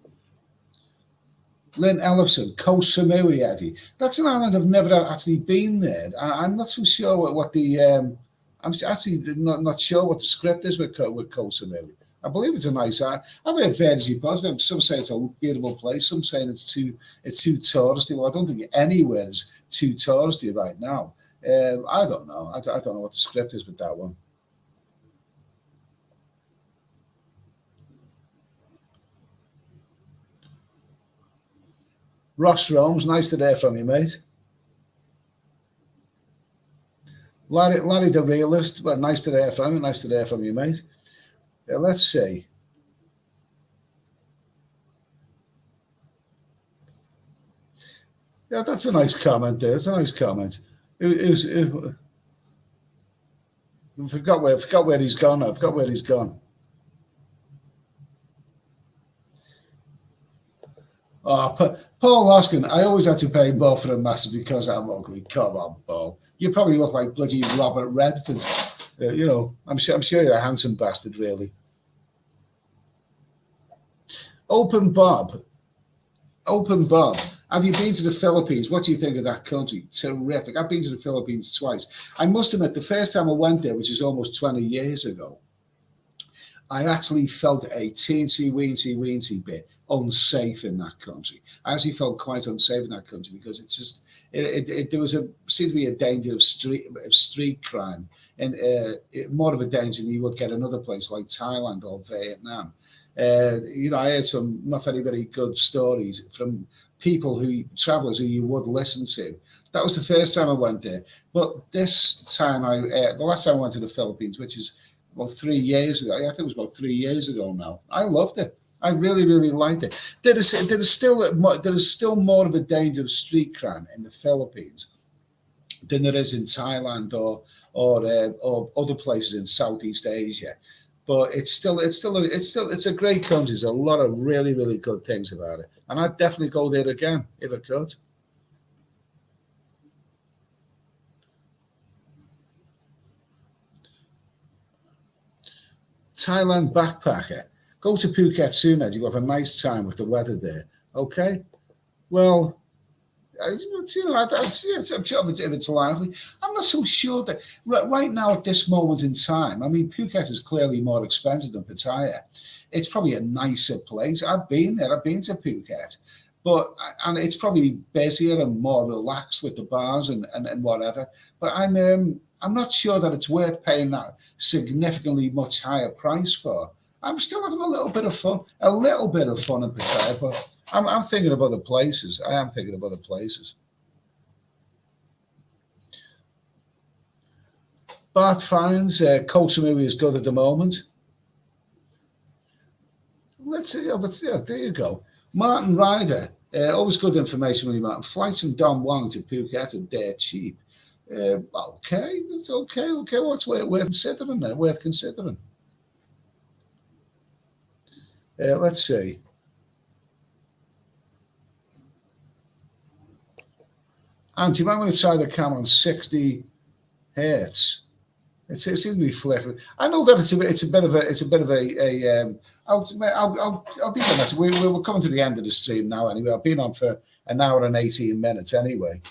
Lynn Ellefson, Koh Samui, Eddie. That's an island I've never actually been there. I'm not so sure what the I'm actually not sure what the script is with Koh Samui. I believe it's a nice island. I've heard various reports. Some say it's a beautiful place. Some saying it's too touristy. Well, I don't think anywhere is too touristy right now. I don't know. I don't know what the script is with that one. Ross Rome's, nice to hear from you, mate. Larry the Realist, well, nice to hear from you. Nice to hear from you, mate. Let's see. Yeah, that's a nice comment there. It's a nice comment. I forgot where he's gone. I forgot where he's gone. Oh, Paul Oskin, I always had to pay more for a master because I'm ugly. Come on, Paul. You probably look like bloody Robert Redford. You know, I'm sure you're a handsome bastard, really. Open Bob. Have you been to the Philippines? What do you think of that country? Terrific. I've been to the Philippines twice. I must admit, the first time I went there, which is almost 20 years ago, I actually felt a teensy-weensy bit unsafe in that country. I actually felt quite unsafe in that country because it's just there seemed to be a danger of street crime, and more of a danger than you would get another place like Thailand or Vietnam. You know, I heard some not very good stories from travelers who you would listen to. That was the first time I went there, but this time the last time I went to the Philippines, which is about 3 years ago. I think it was about 3 years ago now. I loved it. I really, really liked it. There is still more of a danger of street crime in the Philippines than there is in Thailand or other places in Southeast Asia. But it's a great country. There's a lot of really, really good things about it, and I'd definitely go there again if I could. Thailand backpacker. Go to Phuket soon, Ed. You have a nice time with the weather there. Okay. Well, I'm sure if it's lively. I'm not so sure that right now at this moment in time. I mean, Phuket is clearly more expensive than Pattaya. It's probably a nicer place. I've been there. I've been to Phuket, and it's probably busier and more relaxed with the bars and whatever. But I'm not sure that it's worth paying that significantly much higher price for. I'm still having a little bit of fun in Pattaya, but I'm thinking of other places. I am thinking of other places. Bart finds Koh Samui is good at the moment. Let's see. There you go. Martin Ryder. Always good information from you, Martin. Flights from Don Juan to Phuket are dirt cheap. Okay, it's okay. What's worth considering there? Worth considering. Let's see. And you might want to try the cam on 60 hertz. It seems to be flickering. I know that it's a bit of a. I'll do that. We're coming to the end of the stream now. Anyway, I've been on for an hour and 18 minutes. Anyway.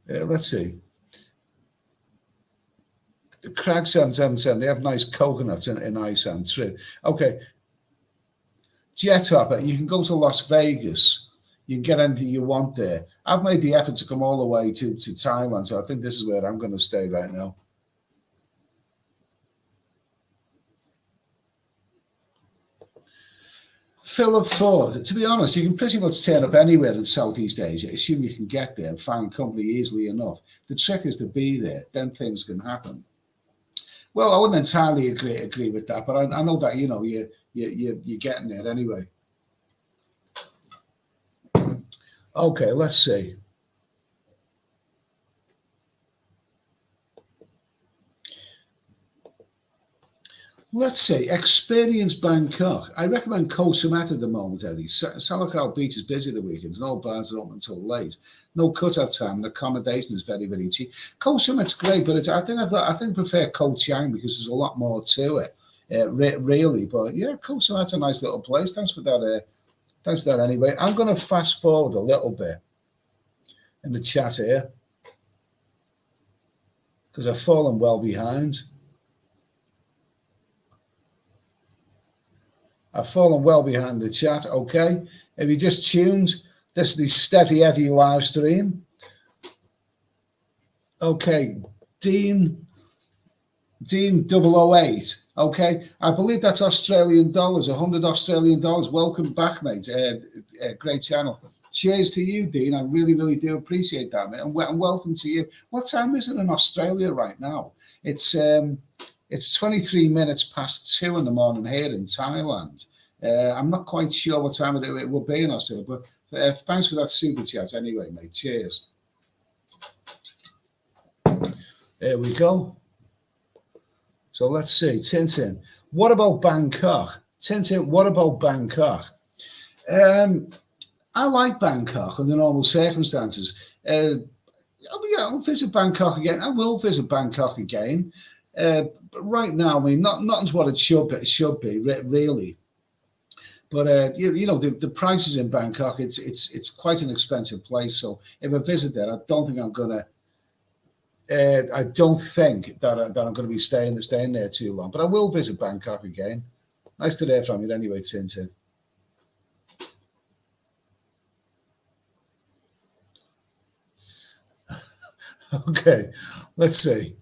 Let's see. The Crag 777, they have nice coconuts in Iceland, true. Okay. jet hopper. You can go to Las Vegas. You can get anything you want there. I've made the effort to come all the way to Thailand, so I think this is where I'm going to stay right now. Philip Ford. To be honest, you can pretty much turn up anywhere in Southeast Asia, assume you can get there and find company easily enough. The trick is to be there, then things can happen. Well, I wouldn't entirely agree with that, but I know that you're getting there anyway. Okay, let's see. Let's say experience Bangkok. I recommend Koh Samet at the moment, Eddie. Salakal Beach is busy the weekends, and all bars are open until late. No cut-off time, and accommodation is very, very cheap. Koh Samet's great, but I think I prefer Koh Chiang because there's a lot more to it, really. But yeah, Koh Samet's a nice little place. Thanks for that. Thanks for that. Anyway, I'm going to fast forward a little bit in the chat here because I've fallen well behind. I've fallen well behind the chat, okay? If you just tuned, this is the Steady Eddie live stream. Okay, Dean 008, okay? I believe that's Australian dollars, 100 Australian dollars. Welcome back, mate. Great channel. Cheers to you, Dean. I really, really do appreciate that, mate. And welcome to you. What time is it in Australia right now? It's 23 minutes past 2 in the morning here in Thailand. I'm not quite sure what time it will be in Australia, but thanks for that super chat anyway, mate. Cheers. There we go. So let's see. Tintin, what about Bangkok? Tintin, what about Bangkok? I like Bangkok under normal circumstances. I'll visit Bangkok again. I will visit Bangkok again. But right now, I mean, nothing's what it should be, really. But the prices in Bangkok, it's quite an expensive place. So if I visit there, I don't think I'm gonna. I don't think that I'm going to be staying there too long. But I will visit Bangkok again. Nice to hear from you anyway, Tintin. Okay, let's see.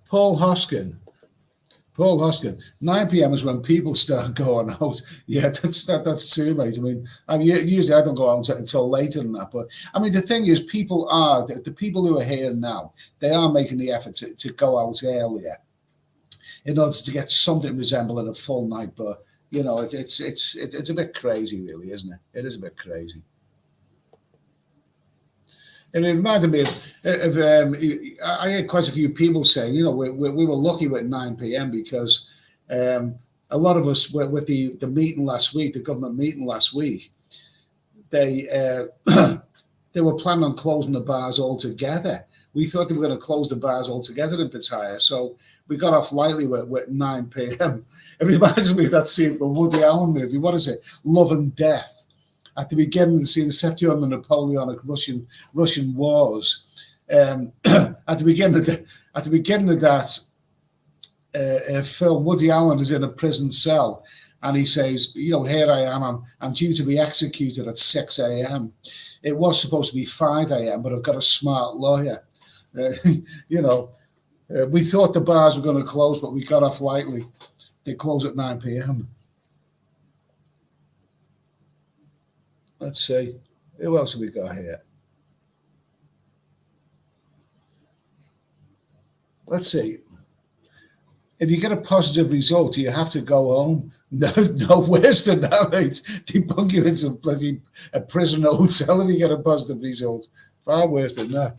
Paul Hoskin, 9 p.m. is when people start going out. Yeah, that's true, mate. I mean, usually I don't go out until later than that. But I mean, the thing is, the people who are here now, they are making the effort to go out earlier in order to get something resembling a full night. But it's a bit crazy, really, isn't it? It is a bit crazy. And it reminded me of I had quite a few people saying, we were lucky with 9 p.m. because a lot of us with the meeting last week, the government meeting last week, they were planning on closing the bars altogether. We thought they were going to close the bars altogether in Pattaya, so we got off lightly with 9 p.m. It reminds me of that scene from Woody Allen movie. What is it? Love and Death. At the beginning of the scene, set during the Napoleonic Russian wars. At the beginning of that film, Woody Allen is in a prison cell, and he says, here I am. I'm due to be executed at 6 a.m. It was supposed to be 5 a.m., but I've got a smart lawyer. We thought the bars were going to close, but we got off lightly. They close at 9 p.m. Let's see. Who else have we got here? Let's see. If you get a positive result, you have to go home. No worse than that, mate. They bunk you into a prison hotel if you get a positive result. Far worse than that.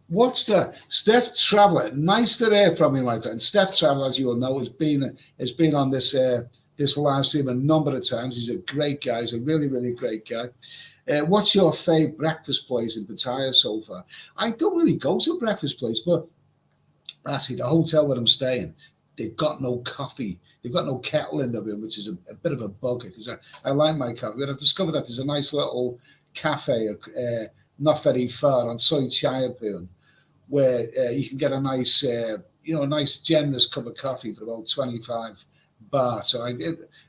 What's that? Steph Traveller. Nice to hear from you, my friend. Steph Traveller, as you will know, has been on this live stream a number of times. He's a great guy. He's a really, really great guy. What's your favourite breakfast place in Pattaya so far? I don't really go to a breakfast place, but actually the hotel where I'm staying, they've got no coffee. They've got no kettle in the room, which is a bit of a bugger because I like my coffee. But I've discovered that there's a nice little cafe not very far on Soy Chayapun, where you can get a nice, a nice generous cup of coffee for about 25 baht. So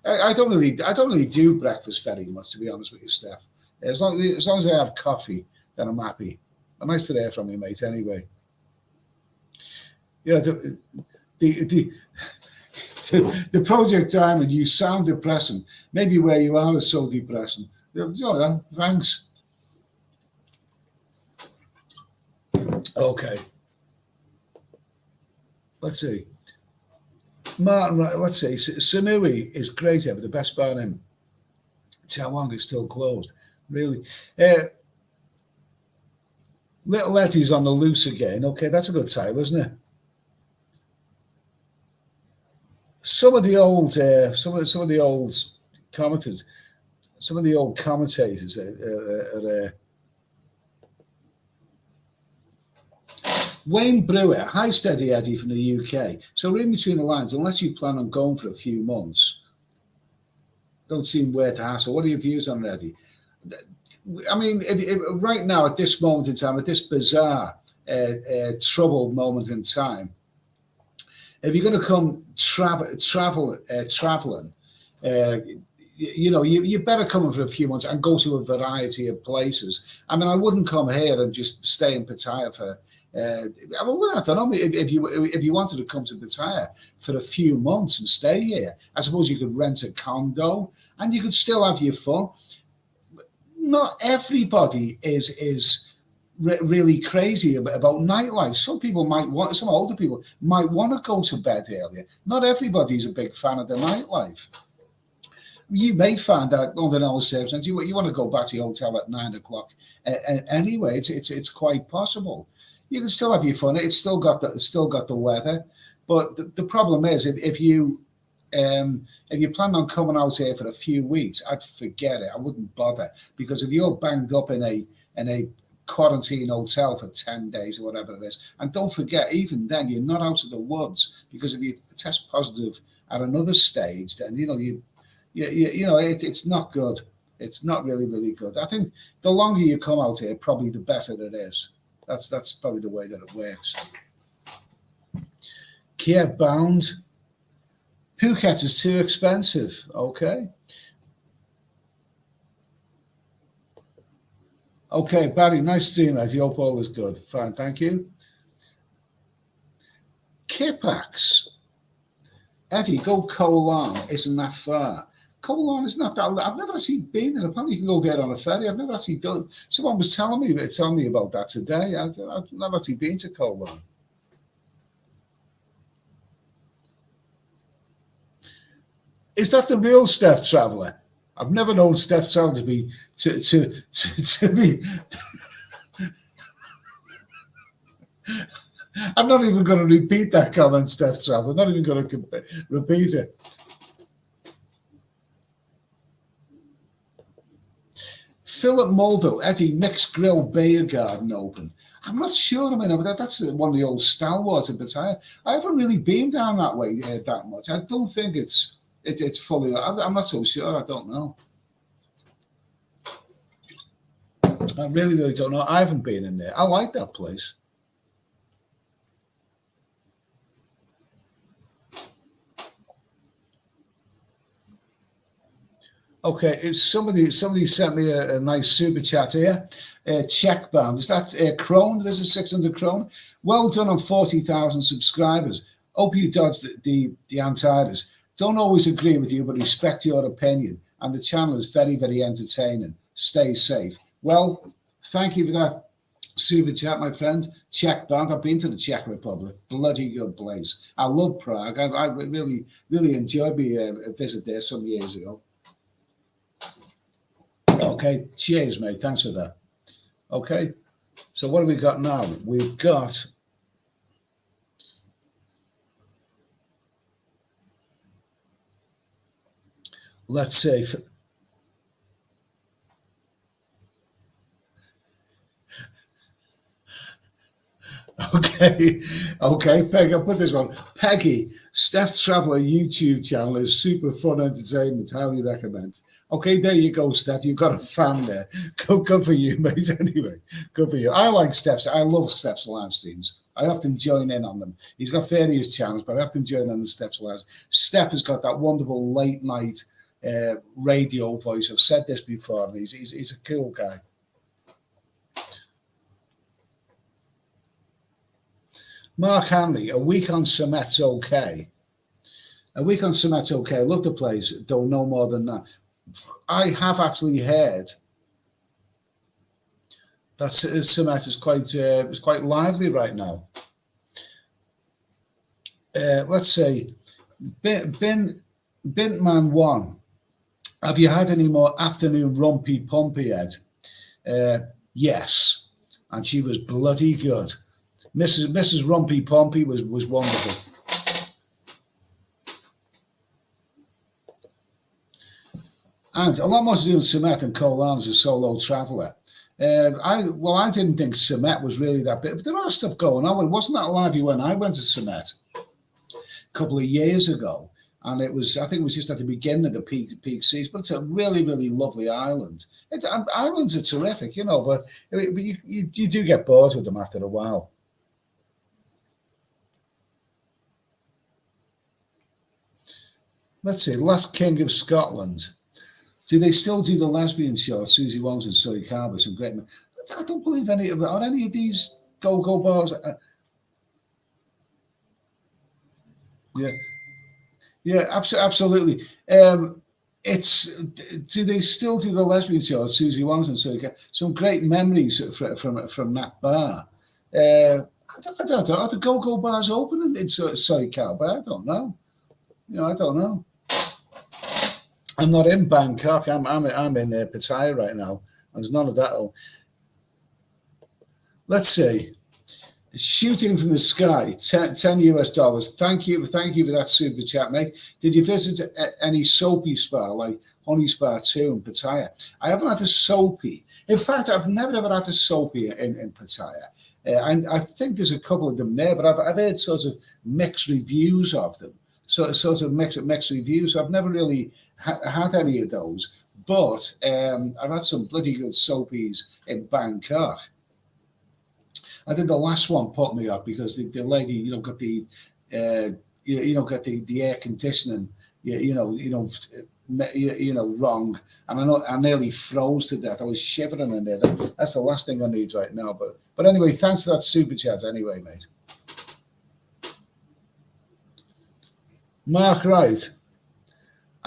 I don't really do breakfast very much, to be honest with you, Steph. As long as I have coffee, then I'm happy. Nice to hear from you, mate. Anyway, yeah, the Project Diamond. You sound depressing. Maybe where you are is so depressing. Thanks. Okay. Let's see. Martin, let's see. Samui is great here, but the best bar in Taiwan is still closed. Really. Little Letty's on the loose again. Okay, that's a good title, isn't it? Some of the old commentators, some of the old commentators are Wayne Brewer, hi steady Eddie from the UK. So read between the lines, unless you plan on going for a few months, don't seem worth the hassle. What are your views on it, Eddie? I mean, if right now at this moment in time, at this bizarre, troubled moment in time, if you're going to come traveling, you better come for a few months and go to a variety of places. I mean, I wouldn't come here and just stay in Pattaya for. I don't know if you wanted to come to Pattaya for a few months and stay here. I suppose you could rent a condo and you could still have your fun. Not everybody is really crazy about nightlife. Some older people might want to go to bed earlier. Not everybody's a big fan of the nightlife. You may find that under no circumstances you want to go back to your hotel at 9 o'clock. Anyway, it's quite possible. You can still have your fun. It's still got the weather, but the problem is if you plan on coming out here for a few weeks, I'd forget it. I wouldn't bother, because if you're banged up in a quarantine hotel for 10 days or whatever it is, and don't forget, even then you're not out of the woods, because if you test positive at another stage, then it's not good. It's not really, really good. I think the longer you come out here, probably the better it is. That's probably the way that it works. Kiev bound. Phuket is too expensive. Okay. Okay, Barry, nice stream, Eddie. Hope all is good. Fine, thank you. Kipax. Eddie, go Koh Larn. Isn't that far? Koh Larn is not that. I've never actually been there. Apparently, you can go there on a ferry. I've never actually done. Someone was telling me about that today. I've never actually been to Koh Larn. Is that the real Steph Traveller? I've never known Steph Traveller to be. I'm not even going to repeat that comment, Steph Traveller. I'm not even going to repeat it. Philip Mulville, Eddie, Mixed Grill Beer Garden open. I'm not sure. I mean, that's one of the old stalwarts in Pattaya. I haven't really been down that way that much. I don't think it's fully. I'm not so sure. I don't know. I really, really don't know. I haven't been in there. I like that place. Okay, if somebody sent me a nice super chat here. Czech band, is that Krone? There's a 600 Krone. Well done on 40,000 subscribers. Hope you dodged the Untitled. Don't always agree with you, but respect your opinion. And the channel is very, very entertaining. Stay safe. Well, thank you for that super chat, my friend. Czech band. I've been to the Czech Republic. Bloody good place. I love Prague. I really, really enjoyed a visit there some years ago. Okay, cheers, mate. Thanks for that. Okay, so what have we got now? We've got let's say Okay, okay, Peggy, I'll put this one. Peggy, Steph Traveller YouTube channel is super fun entertainment. Highly recommend. Okay, there you go, Steph. You've got a fan there. Good for you, mate. Anyway, good for you. I like Steph's. I love Steph's live streams. I often join in on them. He's got various channels, but I often join in on Steph's live. Steph has got that wonderful late night radio voice. I've said this before. And he's a cool guy. Mark Hanley, a week on Sumet's okay. A week on Sumet's okay. I love the place, though no more than that. I have actually heard that Sumet is quite lively right now. Let's say, Bintman 1, have you had any more afternoon rumpy pumpy, Ed? Yes, and she was bloody good. Mrs. Rumpy Pompey was wonderful. And a lot more to do with Sumet and Cole Arm as a solo traveller. I didn't think Sumet was really that big, but there was stuff going on. It wasn't that lively when I went to Sumet a couple of years ago, and I think it was just at the beginning of the peak season. But it's a really, really lovely island. Islands are terrific, but you do get bored with them after a while. Let's see, Last King of Scotland. Do they still do the lesbian show? Susie Wong's and Sully Carver, some great men. I don't believe any of these go-go bars. Yeah, absolutely. Do they still do the lesbian show? Susie Wong's and Sully Carver. Some great memories from that bar. I don't know. Are the go-go bars open in Sully Carver? I don't know. I don't know. I'm not in Bangkok. I'm in Pattaya right now. There's none of that. Let's see. Shooting from the sky, $10 US. Thank you for that super chat, mate. Did you visit any soapy spa like Honey Spa 2 in Pattaya? I haven't had a soapy. In fact, I've never ever had a soapy in Pattaya. And I think there's a couple of them there, but I've heard sort of mixed reviews of them. Sort of mixed reviews. I've never really had any of those, but I've had some bloody good soapies in Bangkok. I think the last one put me off because the lady, got the got the air conditioning, wrong, and I nearly froze to death. I was shivering in there. That's the last thing I need right now. But anyway, thanks for that super chat. Anyway, mate. Mark Wright.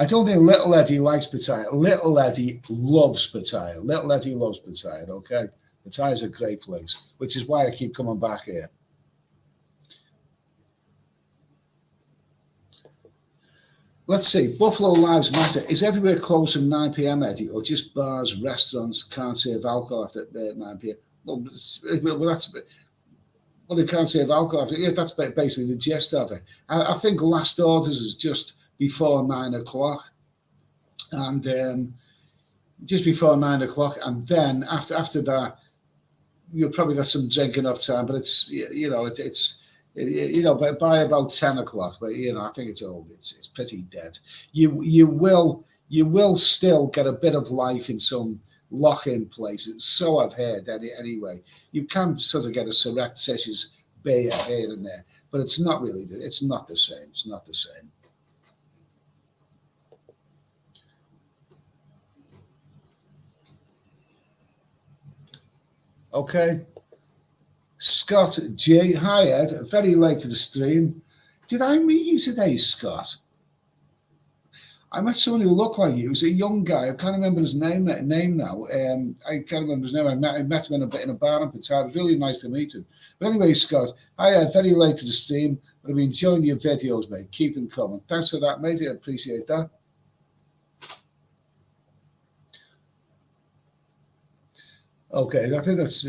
I don't think Little Eddie likes Pattaya. Little Eddie loves Pattaya. Little Eddie loves Pattaya, okay? Pattaya's a great place, which is why I keep coming back here. Let's see. Buffalo Lives Matter. Is everywhere closed from 9 p.m., Eddie, or just bars, restaurants can't serve alcohol after 9 p.m.? Well, they can't serve alcohol after. Yeah, that's basically the gist of it. I think last orders is just before 9 o'clock, and just before 9 o'clock, and then after that, you've probably got some drinking up time. But it's by about 10 o'clock. But I think it's pretty dead. You will still get a bit of life in some lock-in places. So I've heard anyway. You can sort of get a surreptitious beer here and there, but it's not really. It's not the same. It's not the same. Okay. Scott J. Hi, Ed. Very late to the stream. Did I meet you today, Scott? I met someone who looked like you. He was a young guy. I can't remember his name now. I can't remember his name. I met him in a bar in Pattaya. It was really nice to meet him. But anyway, Scott, hi, Ed. Very late to the stream, but I've been enjoying your videos, mate. Keep them coming. Thanks for that, mate. I appreciate that. Okay, I think that's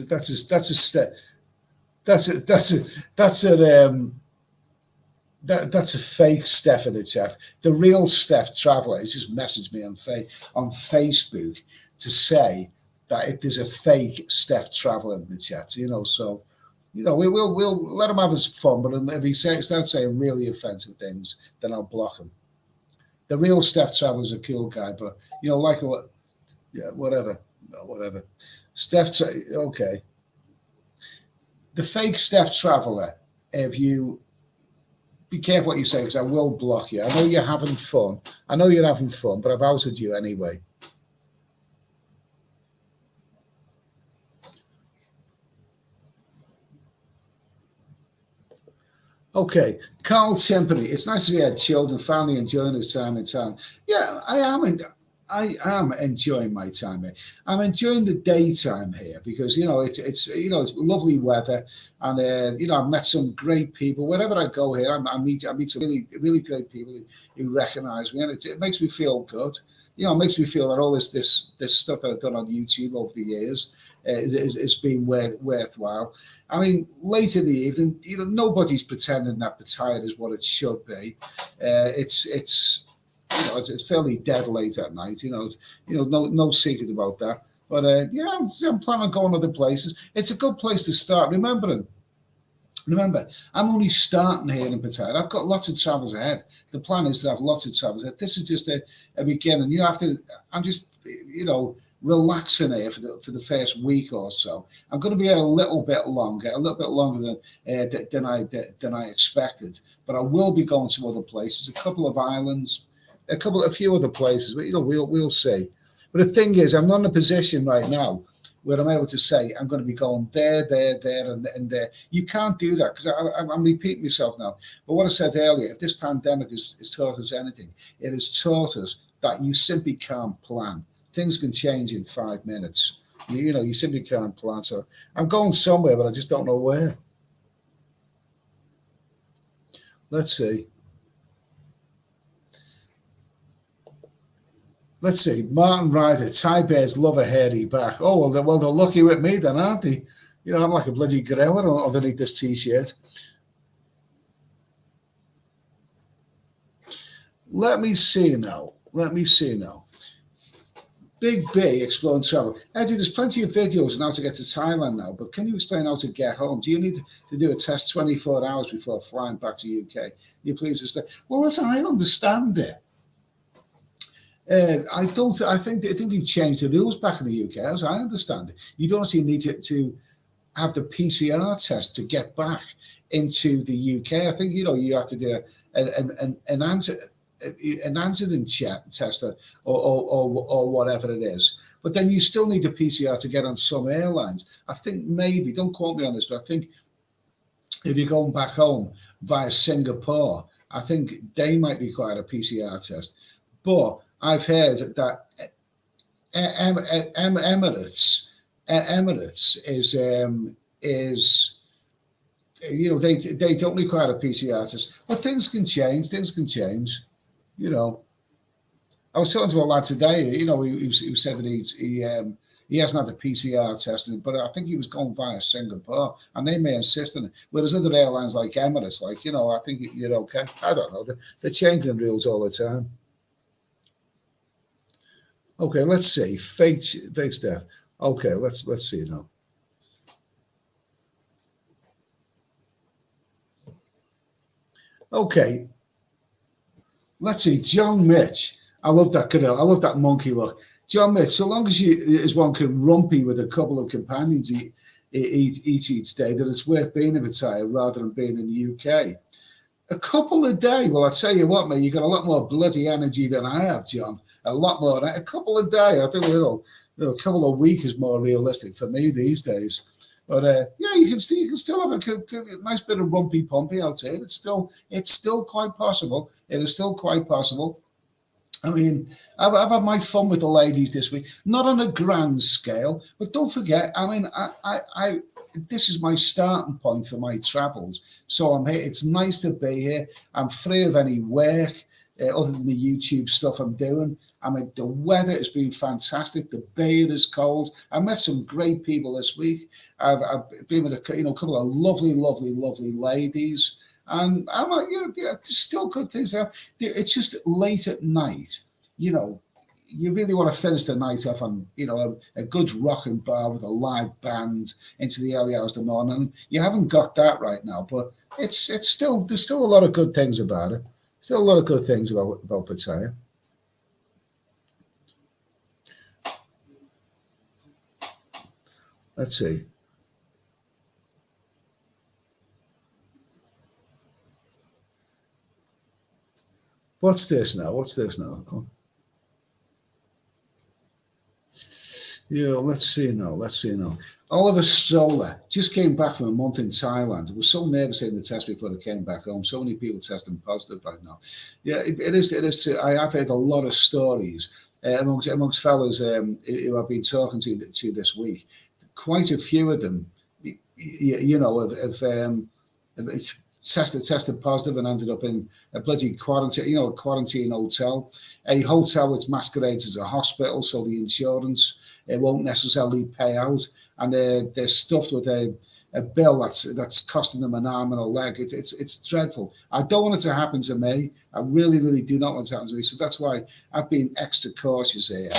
a fake Steph in the chat. The real Steph Traveller has just messaged me on Facebook to say that there's a fake Steph Traveller in the chat. So We'll let him have his fun, but if he starts saying really offensive things, then I'll block him. The real Steph Traveler's a cool guy, but like whatever, no, whatever. Okay. The fake Steph Traveler. If you be careful what you say, because I will block you. I know you're having fun. But I've outed you anyway. Okay, Carl Timpany. It's nice to see our children, family enjoying his time in town. Yeah, I am enjoying my time here. I'm enjoying the daytime here because it's lovely weather, and I've met some great people. Wherever I go here, I meet some really great people who recognise me, and it makes me feel good. It makes me feel that all this stuff that I've done on YouTube over the years is being worthwhile. I mean, late in the evening, nobody's pretending that Pattaya is what it should be. It's fairly dead late at night. No secret about that. But I'm planning on going other places. It's a good place to start. Remember, I'm only starting here in Pattaya. I've got lots of travels ahead. The plan is to have lots of travels ahead. This is just a beginning. I'm just relaxing here for the first week or so. I'm going to be here a little bit longer than I expected. But I will be going to other places, a couple of islands, a few other places. But we'll see. But the thing is, I'm not in a position right now where I'm able to say I'm going to be going there, and there. You can't do that because I'm repeating myself now. But what I said earlier, if this pandemic has taught us anything, it has taught us that you simply can't plan. Things can change in 5 minutes. You simply can't plan. So I'm going somewhere, but I just don't know where. Let's see. Martin Ryder, Thai bears love a hairy back. Oh, well, they're lucky with me then, aren't they? I'm like a bloody gorilla underneath this T-shirt. Let me see now. Big B, exploring travel. Eddie, there's plenty of videos on how to get to Thailand now, but can you explain how to get home? Do you need to do a test 24 hours before flying back to UK? You please explain. Well, listen, I understand it. I think they've changed the rules back in the UK, as I understand it. You don't actually need to have the PCR test to get back into the UK. I think you have to do an antigen test or whatever it is. But then you still need a PCR to get on some airlines. I think maybe, don't quote me on this, but I think if you're going back home via Singapore, I think they might require a PCR test. But I've heard that Emirates is they don't require a PCR test. But things can change. I was talking to a lad today. Who said that he hasn't had a PCR test, but I think he was going via Singapore, and they may insist on it. Whereas other airlines like Emirates, I think you're okay. I don't know. They're changing rules all the time. Okay, let's see. Fake stuff. Okay, let's see now. Okay, let's see. John Mitch. I love that girl. I love that monkey look. John Mitch. So long as one can rumpy with a couple of companions each day, that it's worth being in Pattaya rather than being in the UK. A couple a day. Well, I tell you what, mate. You got a lot more bloody energy than I have, John. A lot more. A couple a day. I think a couple a week is more realistic for me these days. But you can still have a nice bit of rumpy pumpy out here. It's still quite possible. It is still quite possible. I mean, I've had my fun with the ladies this week, not on a grand scale, but don't forget. I mean, I this is my starting point for my travels. So I'm here. It's nice to be here. I'm free of any work other than the YouTube stuff I'm doing. I mean, the weather has been fantastic. The beer is cold. I met some great people this week. I've been with a couple of lovely ladies. And I'm like, there's still good things there. It's just late at night, you really want to finish the night off on, a good rocking bar with a live band into the early hours of the morning. You haven't got that right now, but it's still, there's still a lot of good things about it. Still a lot of good things about Pattaya. Let's see. What's this now? Oh. Yeah, let's see now. Oliver Stoller just came back from a month in Thailand. Was so nervous in the test before they came back home. So many people testing positive right now. Yeah, it is. I've heard a lot of stories amongst fellas who I've been talking to this week. Quite a few of them, have tested positive and ended up in a bloody quarantine, a quarantine hotel, a hotel which masquerades as a hospital, so the insurance it won't necessarily pay out, and they're stuffed with a bill that's costing them an arm and a leg. It's dreadful. I don't want it to happen to me. I really, really do not want it to happen to me. So that's why I've been extra cautious here.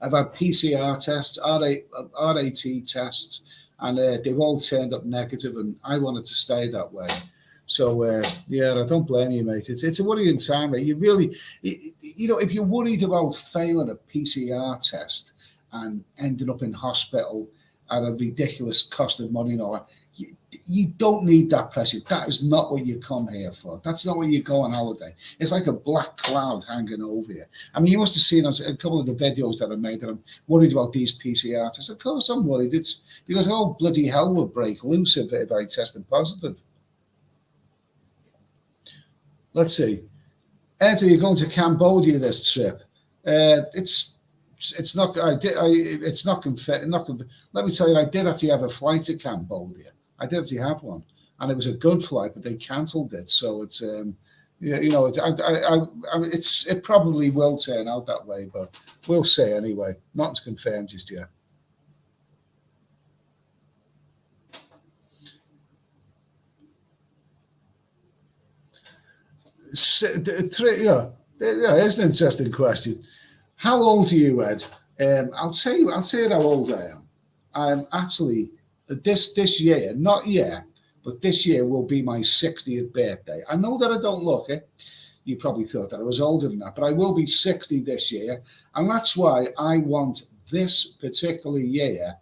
I've had PCR tests, RAT tests, and they've all turned up negative, and I wanted to stay that way. So, yeah, I don't blame you, mate. It's a worrying time, mate. You really, if you're worried about failing a PCR test and ending up in hospital at a ridiculous cost of money and all that, you don't need that pressure. That is not what you come here for. That's not where you go on holiday. It's like a black cloud hanging over you. I mean, you must have seen a couple of the videos that I made that I'm worried about these PCR tests. Of course I'm worried. It's because all bloody hell would break loose if I tested positive. Let's see. Ed, are you going to Cambodia this trip? It's not. It's not. Let me tell you, I did actually have a flight to Cambodia. I did actually have one, and it was a good flight, but they cancelled it. So it's it probably will turn out that way, but we'll see anyway. Nothing's confirmed just yet. Here's an interesting question. How old are you, Ed? I'll tell you how old I am. I'm actually this year, not yet, but this year will be my 60th birthday. I know that I don't look it. You probably thought that I was older than that, but I will be 60 this year, and that's why I want this particular year,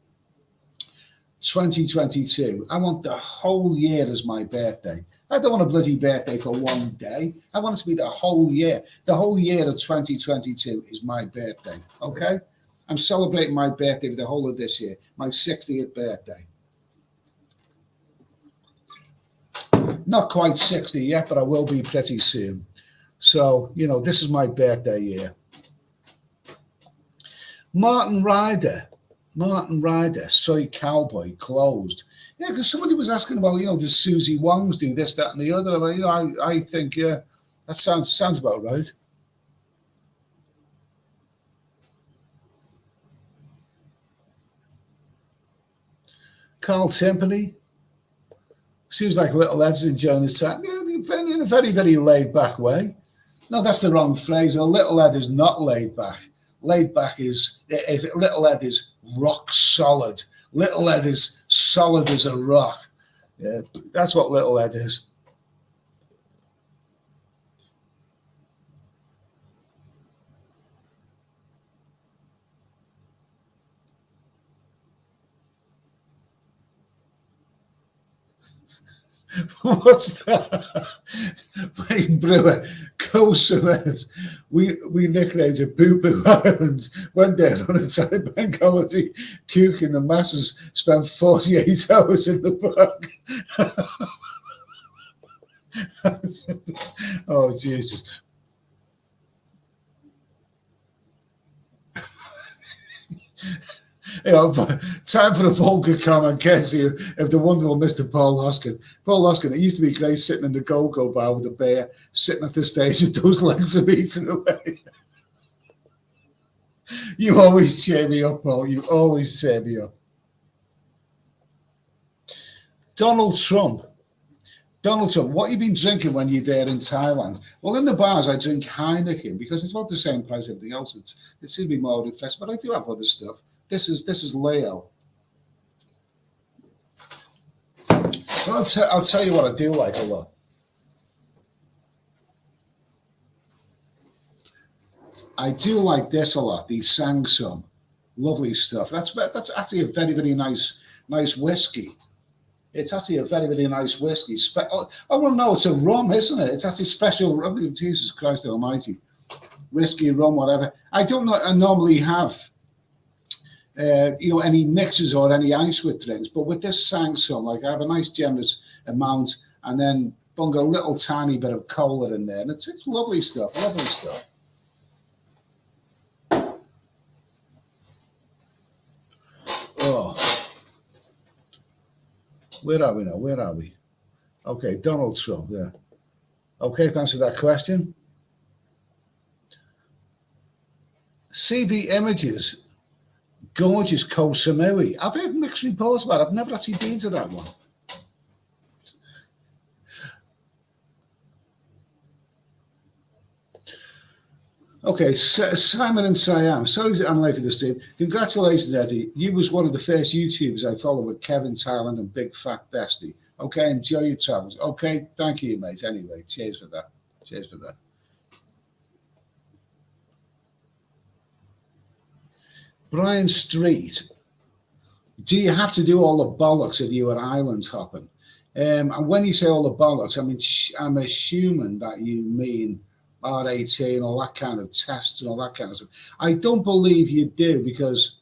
2022. I want the whole year as my birthday. I don't want a bloody birthday for one day. I want it to be the whole year. The whole year of 2022 is my birthday, okay? I'm celebrating my birthday for the whole of this year, my 60th birthday. Not quite 60 yet, but I will be pretty soon. So, this is my birthday year. Martin Ryder, Soy Cowboy, closed. Yeah, because somebody was asking about, does Susie Wong's do this, that, and the other? I think, yeah, that sounds about right. Carl Timpany, seems like little Ed's enjoying his time. Yeah, in a very, very laid back way. No, that's the wrong phrase. Little Ed is not laid back. Laid back is little Ed is rock solid. Little Ed is solid as a rock. Yeah, that's what little Ed is. What's that? Wayne Brewer, go Suez. We nicknamed it Boo Boo Island. Went there on a Thai bank holiday, cooking the masses, spent 48 hours in the park. Oh, Jesus. Time for a vulgar comment, Kenzie, of the wonderful Mr. Paul Hoskin. Paul Hoskin, it used to be great sitting in the go-go bar with a bear, sitting at the stage with those legs of eating away. You always cheer me up, Paul. You always cheer me up. Donald Trump Donald Trump, what have you been drinking when you're there in Thailand? Well, in the bars, I drink Heineken because it's about the same price as everything else. It seems to be more refreshing, but I do have other stuff. This is Leo. But I'll tell you what I do like a lot. I do like this a lot. The Sangsum, lovely stuff. That's actually a very, very nice whiskey. It's actually a very, very nice whiskey. Oh, well, no, it's a rum, isn't it? It's actually special rum. Jesus Christ Almighty, whiskey, rum, whatever. I don't know. I normally have, any mixes or any ice with drinks, but with this Sangsum, like I have a nice generous amount, and then bung a little tiny bit of cola in there, and it's lovely stuff. Lovely stuff. Oh, where are we now? Where are we? Okay, Donald Trump. Yeah. Okay, thanks for that question. CV Images, gorgeous Koh Samui. I've heard mixed reports about it. I've never actually been to that one. Okay, Simon and Siam. Sorry that I'm late for this, Steve. Congratulations, Eddie. You was one of the first YouTubers I followed with Kevin Thailand and Big Fat Bestie. Okay, enjoy your travels. Okay, thank you, mate. Anyway, cheers for that. Cheers for that. Brian Street. Do you have to do all the bollocks if you are island hopping? And when you say all the bollocks, I mean, I'm assuming that you mean R18 and all that kind of tests and all that kind of stuff. I don't believe you do because,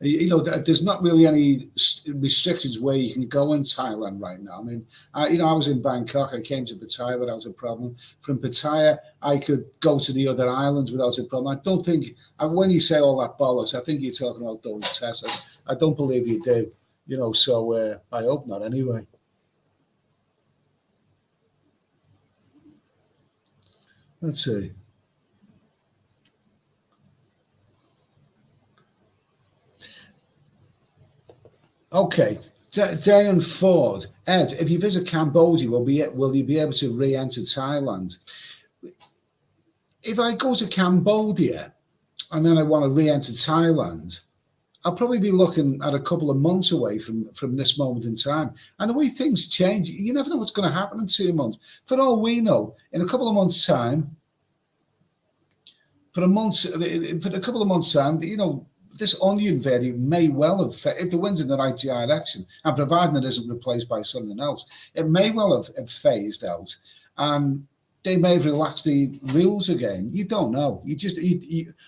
there's not really any restrictions where you can go in Thailand right now. I mean, I was in Bangkok. I came to Pattaya without a problem. From Pattaya, I could go to the other islands without a problem. I don't think, when you say all that bollocks, I think you're talking about those tests. I don't believe you do, so I hope not anyway. Let's see. Okay, Diane Ford. Ed, if you visit Cambodia, will you be able to re-enter Thailand? If I go to Cambodia and then I want to re-enter Thailand, I'll probably be looking at a couple of months away from this moment in time. And the way things change, you never know what's going to happen in 2 months. For all we know, in a couple of months' time, for a couple of months' time, this onion variant may well have, if the wind's in the right direction, and providing it isn't replaced by something else, it may well have phased out. And they may have relaxed the rules again. You don't know.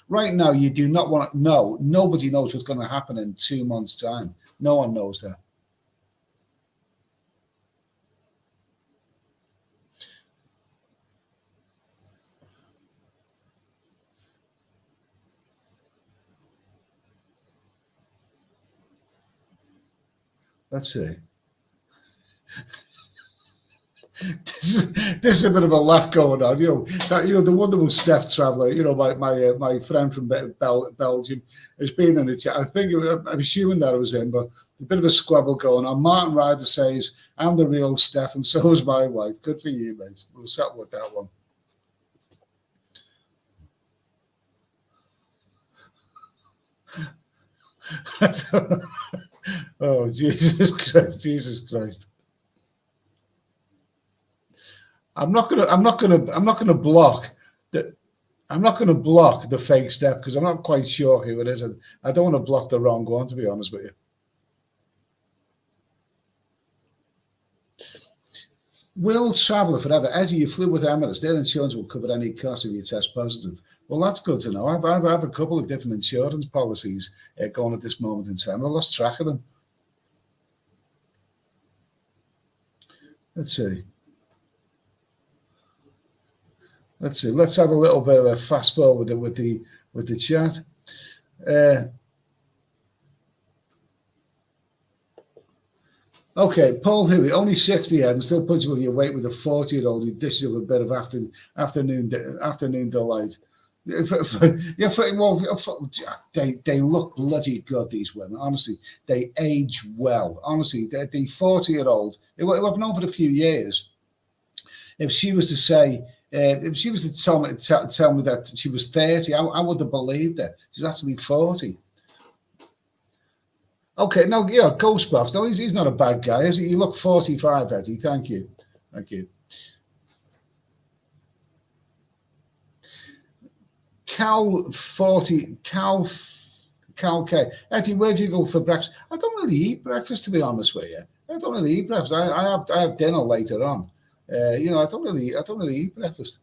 Right now, you do not want to know. Nobody knows what's going to happen in 2 months' time. No one knows that. Let's see. This is a bit of a laugh going on, the wonderful Steph Traveller, my friend from Belgium has been in the chat. I think I'm assuming that it was him, but a bit of a squabble going on. Martin Ryder says, "I'm the real Steph, and so is my wife." Good for you, mate. We'll settle with that one. Oh, Jesus Christ. I'm not gonna block the fake Step because I'm not quite sure who it is. I don't want to block the wrong one, to be honest with you. Will traveller forever. Eddie, you flew with Emirates. Their insurance will cover any cost if you test positive. Well, that's good to know. I have a couple of different insurance policies going at this moment in time. I lost track of them. Let's see. Let's have a little bit of a fast forward with the chat. Okay, Paul Huey, only 60 head and still punching with your weight with a 40-year-old who dishes up a bit of afternoon delight. They look bloody good, these women. Honestly, they age well. Honestly, the 40-year-old who I've known for a few years, if she was to say, if she was to tell me that she was 30, I would have believed her. She's actually 40. Okay, no, yeah, Ghostbox. No, he's not a bad guy, is he? You look 45, Eddie. Thank you. Thank you. Cal K. Eddie, where do you go for breakfast? I don't really eat breakfast, to be honest with you. I don't really eat breakfast. I have dinner later on. I don't really eat breakfast.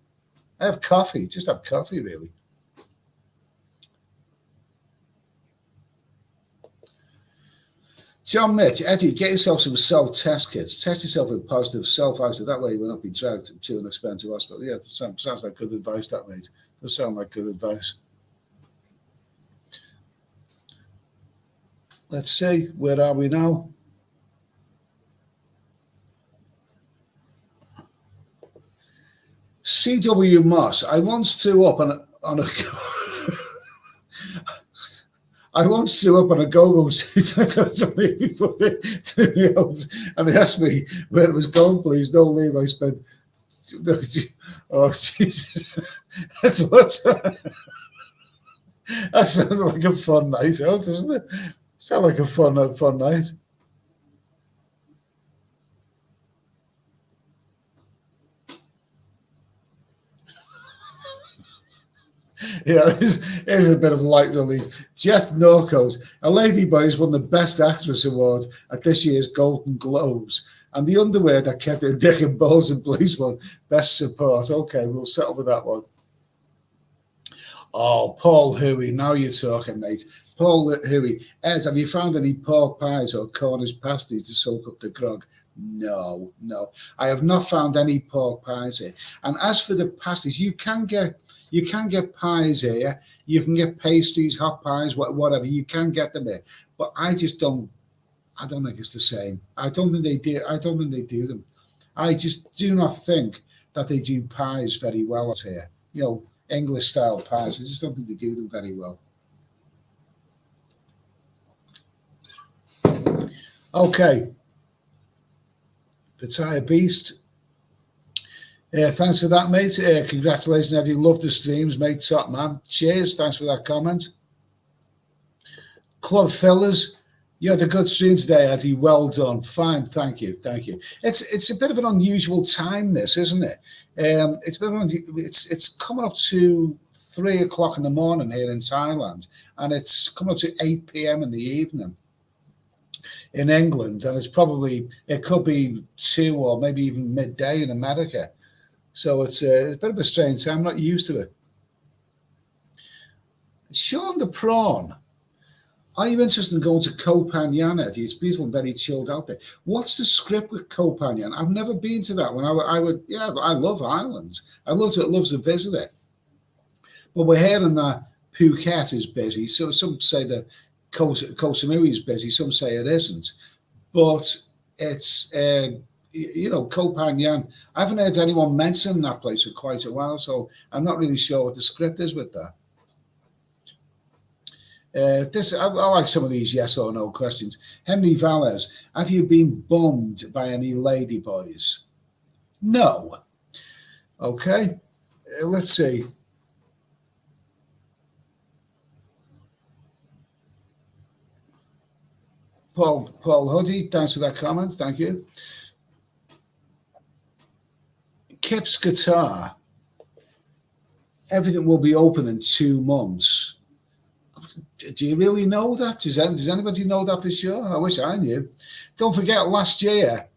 I have coffee. Just have coffee, really. John Mitch, Eddie, get yourself some self-test kits. Test yourself with positive, self-isolate. That way you will not be dragged to an expensive hospital. Yeah, sounds like good advice, that, mate. Does sound like good advice. Let's see, where are we now? C.W. Moss, I once threw up on a I once threw up on a go-go seat. I got something before they threw me out, and they asked me where it was going. Please don't leave. I spent. Oh Jesus! That sounds like a fun night out, doesn't it? Sound like a fun night. Yeah, here's a bit of light relief. Jeff Norcos, a ladyboy has won the Best Actress Award at this year's Golden Globes. And the underwear that kept her dick and balls in place won Best Support. Okay, we'll settle with that one. Oh, Paul Huey, now you're talking, mate. Paul Huey, Ed, have you found any pork pies or Cornish pasties to soak up the grog? No. I have not found any pork pies here. And as for the pasties, you can get pies here. You can get pastries, hot pies, whatever. You can get them here. But I don't think it's the same. I don't think they do them. I just do not think that they do pies very well here. English style pies. I just don't think they do them very well. Okay. Pattaya Beast. Thanks for that, mate. Congratulations, Eddie. Love the streams, mate. Top man. Cheers. Thanks for that comment. Club Fillers. You had a good stream today, Eddie. Well done. Fine. Thank you. It's a bit of an unusual time, this, isn't it? It's coming up to 3 o'clock in the morning here in Thailand, and it's coming up to 8 p.m. in the evening in England, and it could be 2 or maybe even midday in America. So it's a bit of a strange time. I'm not used to it. Sean the Prawn. Are you interested in going to Koh Phangan, Eddie? It's beautiful and very chilled out there. What's the script with Koh Phangan? I've never been to that one. I love islands. I love to visit it. But we're hearing that Phuket is busy. So some say that Koh Samui is busy. Some say it isn't. But it's, Koh Phangan. I haven't heard anyone mention that place for quite a while. So I'm not really sure what the script is with that. I like some of these yes or no questions. Henry Valles, have you been bummed by any ladyboys? No. Okay. Let's see. Paul Huddy, thanks for that comment. Thank you. Kip's Guitar. Everything will be open in 2 months. Do you really know that? Does anybody know that for sure? I wish I knew. Don't forget, last year,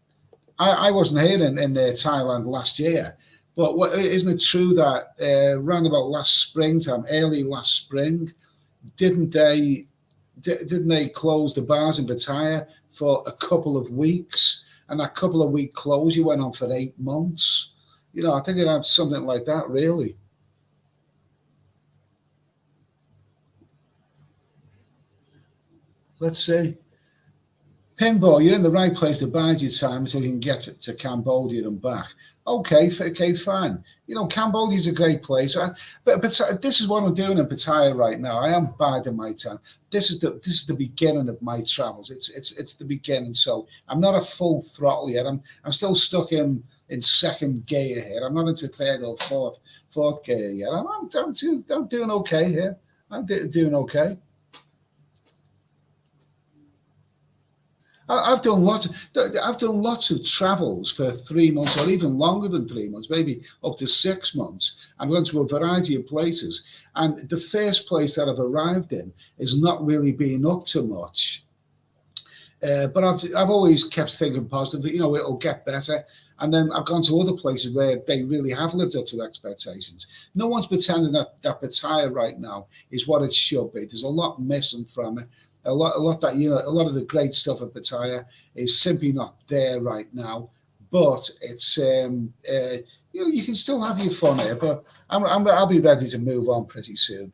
I wasn't here in Thailand last year, but isn't it true that around about last springtime, early last spring, didn't they close the bars in Pattaya for a couple of weeks? And that couple of week closure went on for 8 months. I think it had something like that, really. Let's see. Pinball, you're in the right place to bide your time until you can get to Cambodia and back. Okay, fine. You know, Cambodia's a great place. But this is what I'm doing in Pattaya right now. I am biding my time. This is the beginning of my travels. It's the beginning. So I'm not a full throttle yet. I'm still stuck in second gear here. I'm not into third or fourth gear yet. I'm doing okay here. I'm doing okay. I've done lots of travels for 3 months or even longer than 3 months, maybe up to 6 months. I've gone to a variety of places, and the first place that I've arrived in is not really being up to much. But I've always kept thinking positive. You know, it'll get better. And then I've gone to other places where they really have lived up to expectations. No one's pretending that Pattaya right now is what it should be. There's a lot missing from it. A lot that, you know, a lot of the great stuff at Pattaya is simply not there right now. But it's you know, you can still have your fun here. But I'll be ready to move on pretty soon.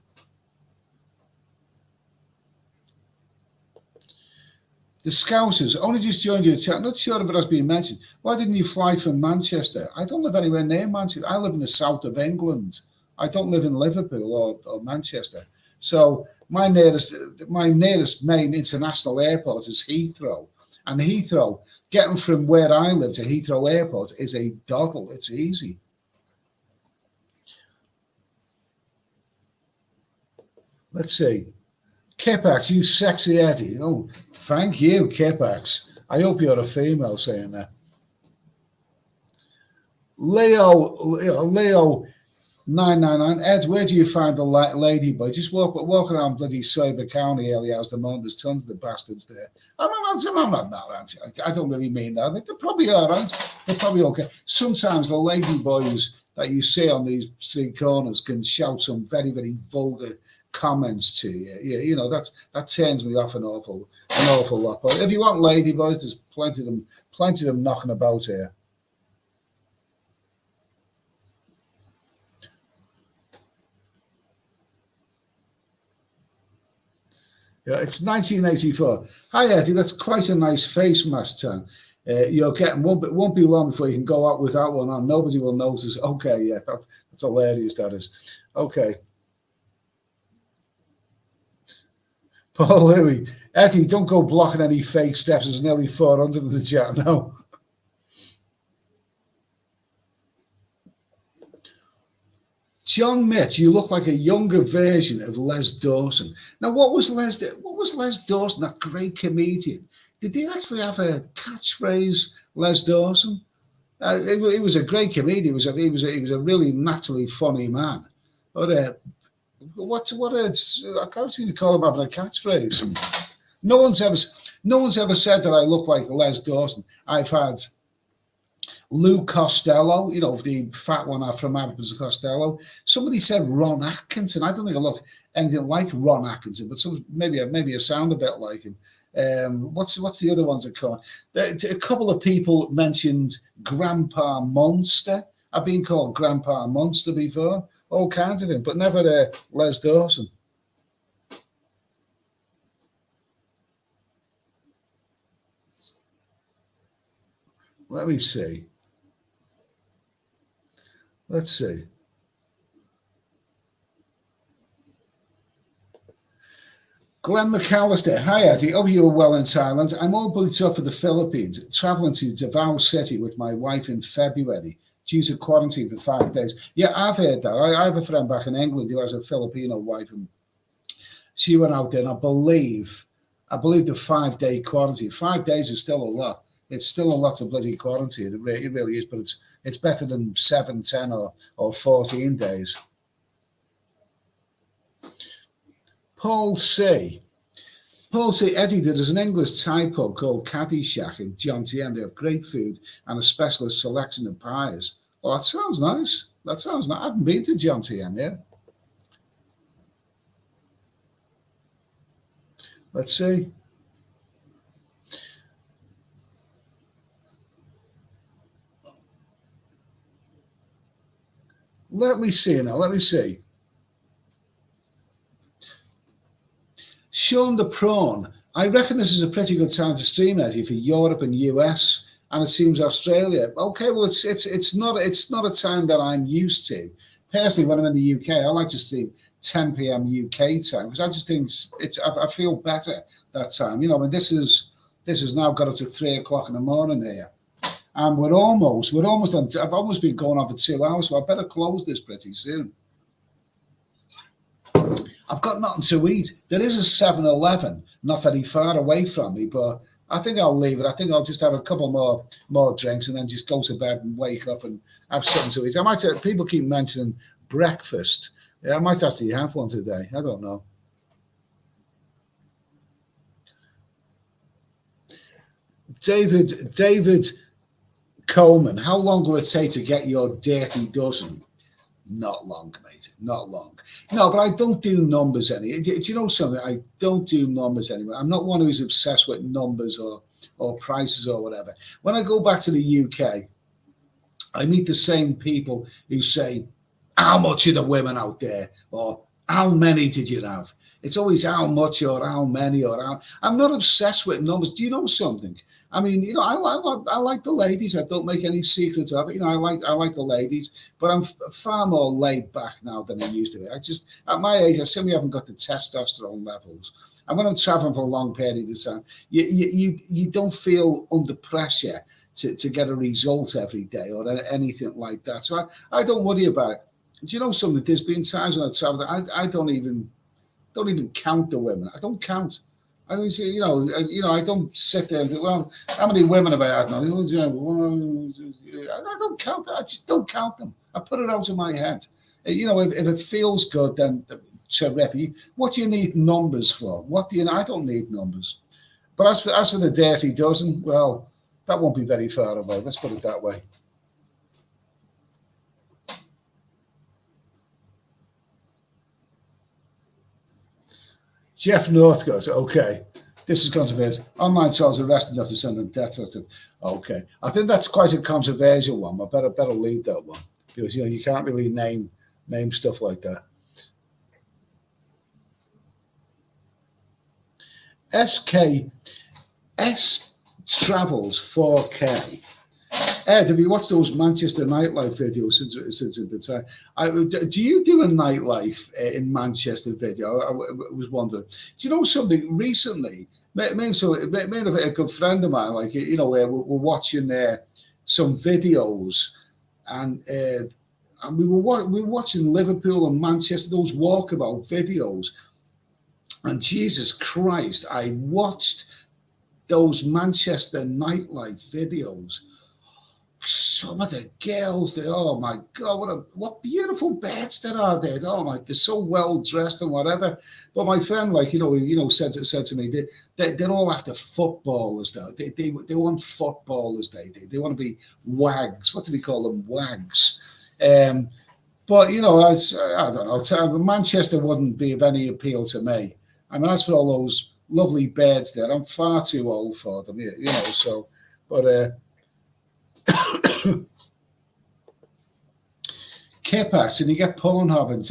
The Scousers only just joined your chat. Not sure if it has been mentioned. Why didn't you fly from Manchester? I don't live anywhere near Manchester. I live in the south of England. I don't live in Liverpool or Manchester. So my nearest main international airport is Heathrow. And Heathrow, getting from where I live to Heathrow Airport is a doddle. It's easy. Let's see. Kipax, you sexy Eddie. Oh, thank you, Kipax. I hope you're a female saying that. Leo 999. Ed, where do you find the ladyboy? Just walk around bloody Cyber County early hours of the morning. There's tons of the bastards there. I don't really mean that. They're probably all right. They're probably okay. Sometimes the ladyboys that you see on these street corners can shout some very, very vulgar comments to you. You know, that turns me off an awful lot. But if you want ladyboys, there's plenty of them knocking about here. Yeah, it's 1984. Hi Eddie, that's quite a nice face mask, Tan. You're getting won't be long before you can go out without one on. Nobody will notice. Okay, yeah, that's hilarious. That is. Okay. Paul Louis, Eddie, don't go blocking any fake steps. There's nearly 400 in the chat now. John Mitch, you look like a younger version of Les Dawson. Now, what was Les Dawson, that great comedian? Did he actually have a catchphrase, Les Dawson? He was a great comedian. He was a really naturally funny man. But I can't seem to call him having a catchphrase. No one's ever said that I look like Les Dawson. I've had Lou Costello, you know, the fat one from Abbott Costello. Somebody said Ron Atkinson. I don't think I look anything like Ron Atkinson, but maybe I sound a bit like him. What's the other ones that come? A couple of people mentioned Grandpa Monster. I've been called Grandpa Monster before. All kinds of things, but never Les Dawson. Let me see. Let's see. Glenn McAllister. Hi, Eddie. Hope you are well in Thailand. I'm all booked up for the Philippines, traveling to Davao City with my wife in February due to quarantine for 5 days. Yeah, I've heard that. I have a friend back in England who has a Filipino wife, and she went out there, and I believe the 5-day quarantine. 5 days is still a lot. It's still a lot of bloody quarantine. It really is, but it's better than 7, 10, or 14 days. Paul C. Eddie, there's an English Thai pub called Caddy Shack in John T. They have great food and a specialist selection of pies. Well, that sounds nice. I haven't been to John T. yet. Let's see. Let me see. Sean the Prawn. I reckon this is a pretty good time to stream, Eddie, for Europe and US, and it seems Australia. Okay, well, it's not a time that I'm used to. Personally, when I'm in the UK, I like to stream 10 p.m. UK time because I just think I feel better that time. You know, I mean, this has now got up to 3 o'clock in the morning here, and we're almost on. I've almost been going on for 2 hours, so I better close this pretty soon. I've got nothing to eat. There is a 7-Eleven not very far away from me, but I think I'll leave it. I think I'll just have a couple more drinks and then just go to bed and wake up and have something to eat. I might say, people keep mentioning breakfast. Yeah, I might actually have one today. I don't know. David Coleman, how long will it take to get your dirty dozen? Not long, mate. Not long. No, but I don't do numbers any. Do you know something? I don't do numbers anymore. I'm not one who's obsessed with numbers or prices or whatever. When I go back to the UK, I meet the same people who say, how much are the women out there? Or how many did you have? It's always how much or how many or how. I'm not obsessed with numbers. Do you know something? I mean, you know, I like the ladies. I don't make any secrets of it. You know, I like the ladies, but I'm far more laid back now than I used to be. I just, at my age, I simply haven't got the testosterone levels. And when I'm traveling for a long period of time, you don't feel under pressure to get a result every day or anything like that. So I don't worry about it. Do you know something? There's been times when I travel, I don't even count the women. I don't count. I always say, you know, I don't sit there and say, well, how many women have I had now? I don't count. I just don't count them. I put it out of my head. You know, if it feels good, then terrific. What do you need numbers for? I don't need numbers. But as for the dirty dozen, well, that won't be very far away. Let's put it that way. Jeff North goes, okay, this is controversial. Online trolls arrested after sending death threats. Okay, I think that's quite a controversial one. I better leave that one because you know you can't really name stuff like that. S Travels 4K. Ed, have you watched those Manchester nightlife videos since the time? Do you do a nightlife in Manchester video? I was wondering. Do you know something? Recently, me and a good friend of mine, like, you know, we're watching some videos, and we were watching Liverpool and Manchester, those walkabout videos. And Jesus Christ, I watched those Manchester nightlife videos. Some of the girls there, oh my God, what beautiful beds there are there. Oh my, they're so well dressed and whatever. But my friend, like, you know, said to me, they're all after footballers though. They want footballers. They want to be wags. What do we call them? Wags. But you know, I don't know. Manchester wouldn't be of any appeal to me. I mean, as for all those lovely beds there, I'm far too old for them. You know, so but. Kipax, and you get Pornhub in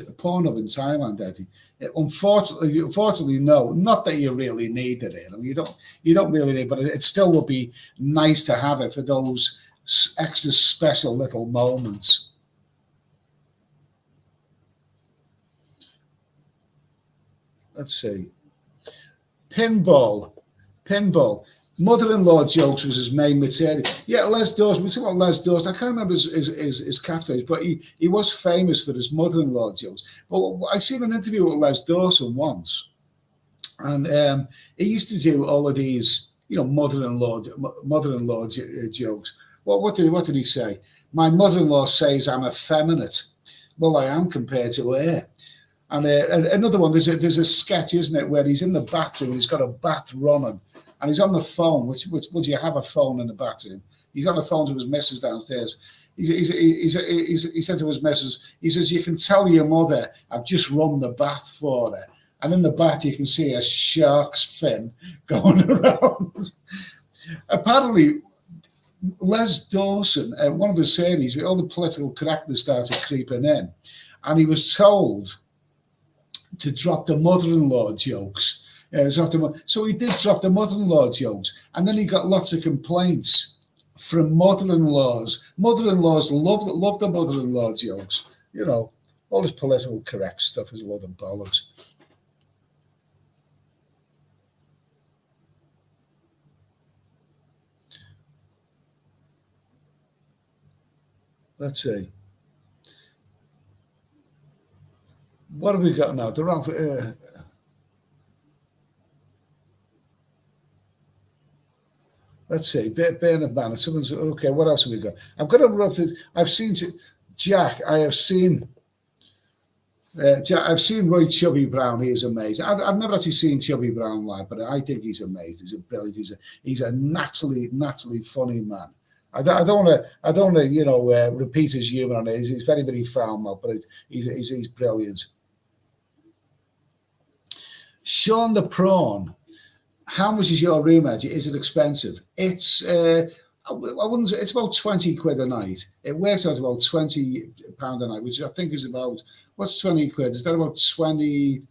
Thailand, Eddie. Unfortunately, no. Not that you really need it. I mean, you don't really need it, but it still would be nice to have it for those extra special little moments. Let's see. Pinball. Mother-in-law jokes was his main material. Yeah, Les Dawson. We talk about Les Dawson. I can't remember his catchphrase, but he was famous for his mother-in-law jokes. But I seen an interview with Les Dawson once, and he used to do all of these, you know, mother-in-law jokes. Well, what did he say? My mother-in-law says I'm effeminate. Well, I am compared to her. And another one. There's a sketch, isn't it, where he's in the bathroom. He's got a bath running. And he's on the phone, which would you have a phone in the bathroom? He's on the phone to his missus downstairs. He said to his missus, he says, you can tell your mother I've just run the bath for her. And in the bath, you can see a shark's fin going around. Apparently, Les Dawson, one of the series, all the political correctness started creeping in. And he was told to drop the mother-in-law jokes. So he did drop the mother-in-law jokes, and then he got lots of complaints from mother-in-laws. Mother-in-laws love the mother-in-law jokes. You know, all this political correct stuff is a lot of bollocks. Let's see. What have we got now? Let's see. Bernard Banner. Someone's okay. What else have we got? I'm going to rub this. I've seen Jack. I have seen. I've seen Roy Chubby Brown. He is amazing. I've never actually seen Chubby Brown live, but I think he's amazing. He's a brilliant. He's a naturally funny man. I don't want to you know repeat his humour on it. He's very very foul mouth, but he's brilliant. Sean the Prawn. How much is your room, Eddie? Is it expensive? It's I wouldn't say, it's about 20 quid a night. It works out about £20 a night, which I think is about, what's 20 quid? Is that about 20?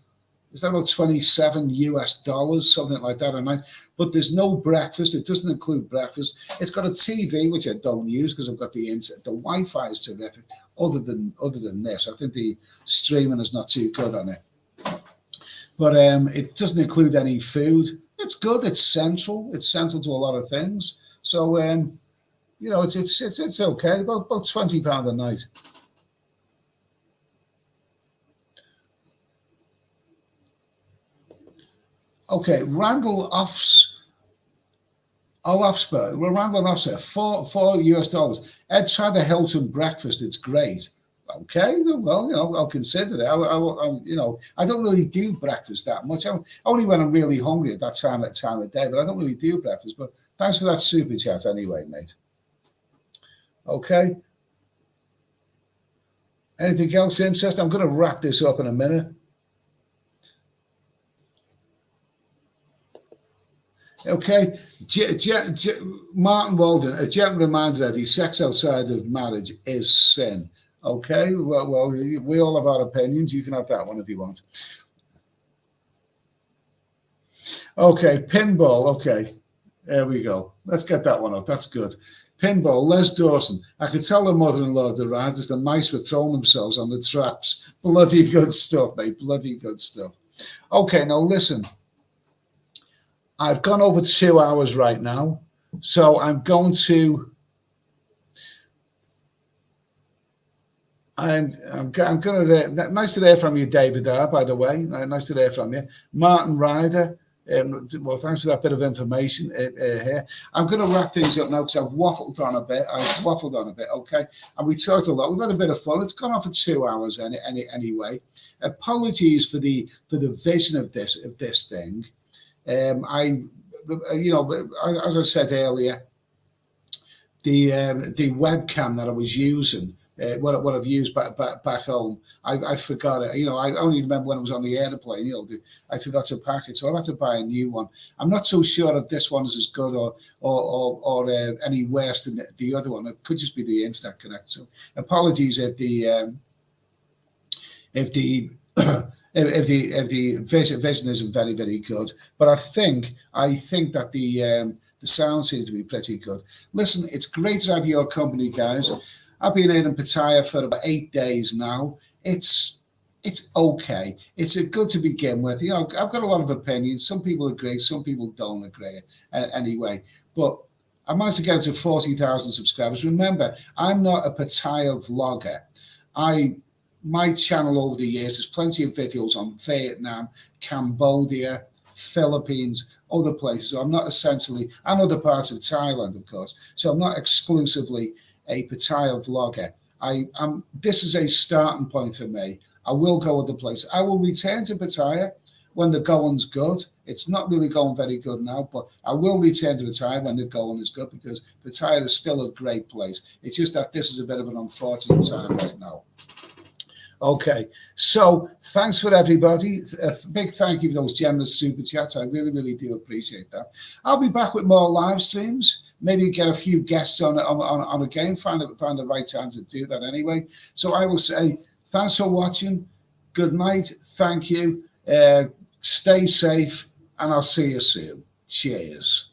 Is that about $27 something like that a night? But there's no breakfast. It doesn't include breakfast. It's got a TV, which I don't use because I've got the internet. The Wi-Fi is terrific. Other than this, I think the streaming is not too good on it. But it doesn't include any food. It's good. It's central. It's central to a lot of things. So you know, it's okay. About £20 a night. Okay, Randall Offspur. Well, Randall Offspur, $4 Ed, try the Hilton breakfast. It's great. Okay, well, you know, I'll consider it. You know, I don't really do breakfast that much. Only when I'm really hungry at that time of day, but I don't really do breakfast. But thanks for that super chat anyway, mate. Okay. Anything else interesting? I'm going to wrap this up in a minute. Okay, Martin Walden, a gentle reminder that sex outside of marriage is sin. Okay, well, we all have our opinions. You can have that one if you want. Okay, pinball. Okay, there we go. Let's get that one up. That's good. Pinball, Les Dawson. I could tell the mother-in-law the ride as the mice were throwing themselves on the traps. Bloody good stuff, mate. Bloody good stuff. Okay, now listen. I've gone over 2 hours right now, so I'm going to. I'm going to. Nice to hear from you, David. By the way, nice to hear from you, Martin Ryder. Well, thanks for that bit of information here. I'm going to wrap things up now because I've waffled on a bit. Okay, and we talked a lot. We've had a bit of fun. It's gone on for 2 hours anyway. Apologies for the vision of this thing. You know, as I said earlier, the webcam that I was using, what I've used back home, I forgot it. You know, I only remember when I was on the airplane. You know, I forgot to pack it, so I'll have to buy a new one. I'm not so sure if this one is as good or any worse than the other one. It could just be the internet connection. So apologies if the vision isn't very, very good, but I think that the sound seems to be pretty good. Listen, it's great to have your company, guys. I've been here in Pattaya for about 8 days now. It's okay. It's good to begin with. You know, I've got a lot of opinions. Some people agree, some people don't agree. Anyway, but I managed to get to 40,000 subscribers. Remember, I'm not a Pattaya vlogger. My channel over the years, there's plenty of videos on Vietnam, Cambodia, Philippines, other places. So I'm not essentially, and other parts of Thailand, of course. So I'm not exclusively a Pattaya vlogger. This is a starting point for me. I will go other places. I will return to Pattaya when the going's good. It's not really going very good now, but I will return to Pattaya when the going is good because Pattaya is still a great place. It's just that this is a bit of an unfortunate time right now. Okay, so thanks for everybody. A big thank you for those generous super chats. I really, really do appreciate that. I'll be back with more live streams. Maybe get a few guests on a game. Find the right time to do that anyway. So I will say thanks for watching. Good night. Thank you. Stay safe and I'll see you soon. Cheers.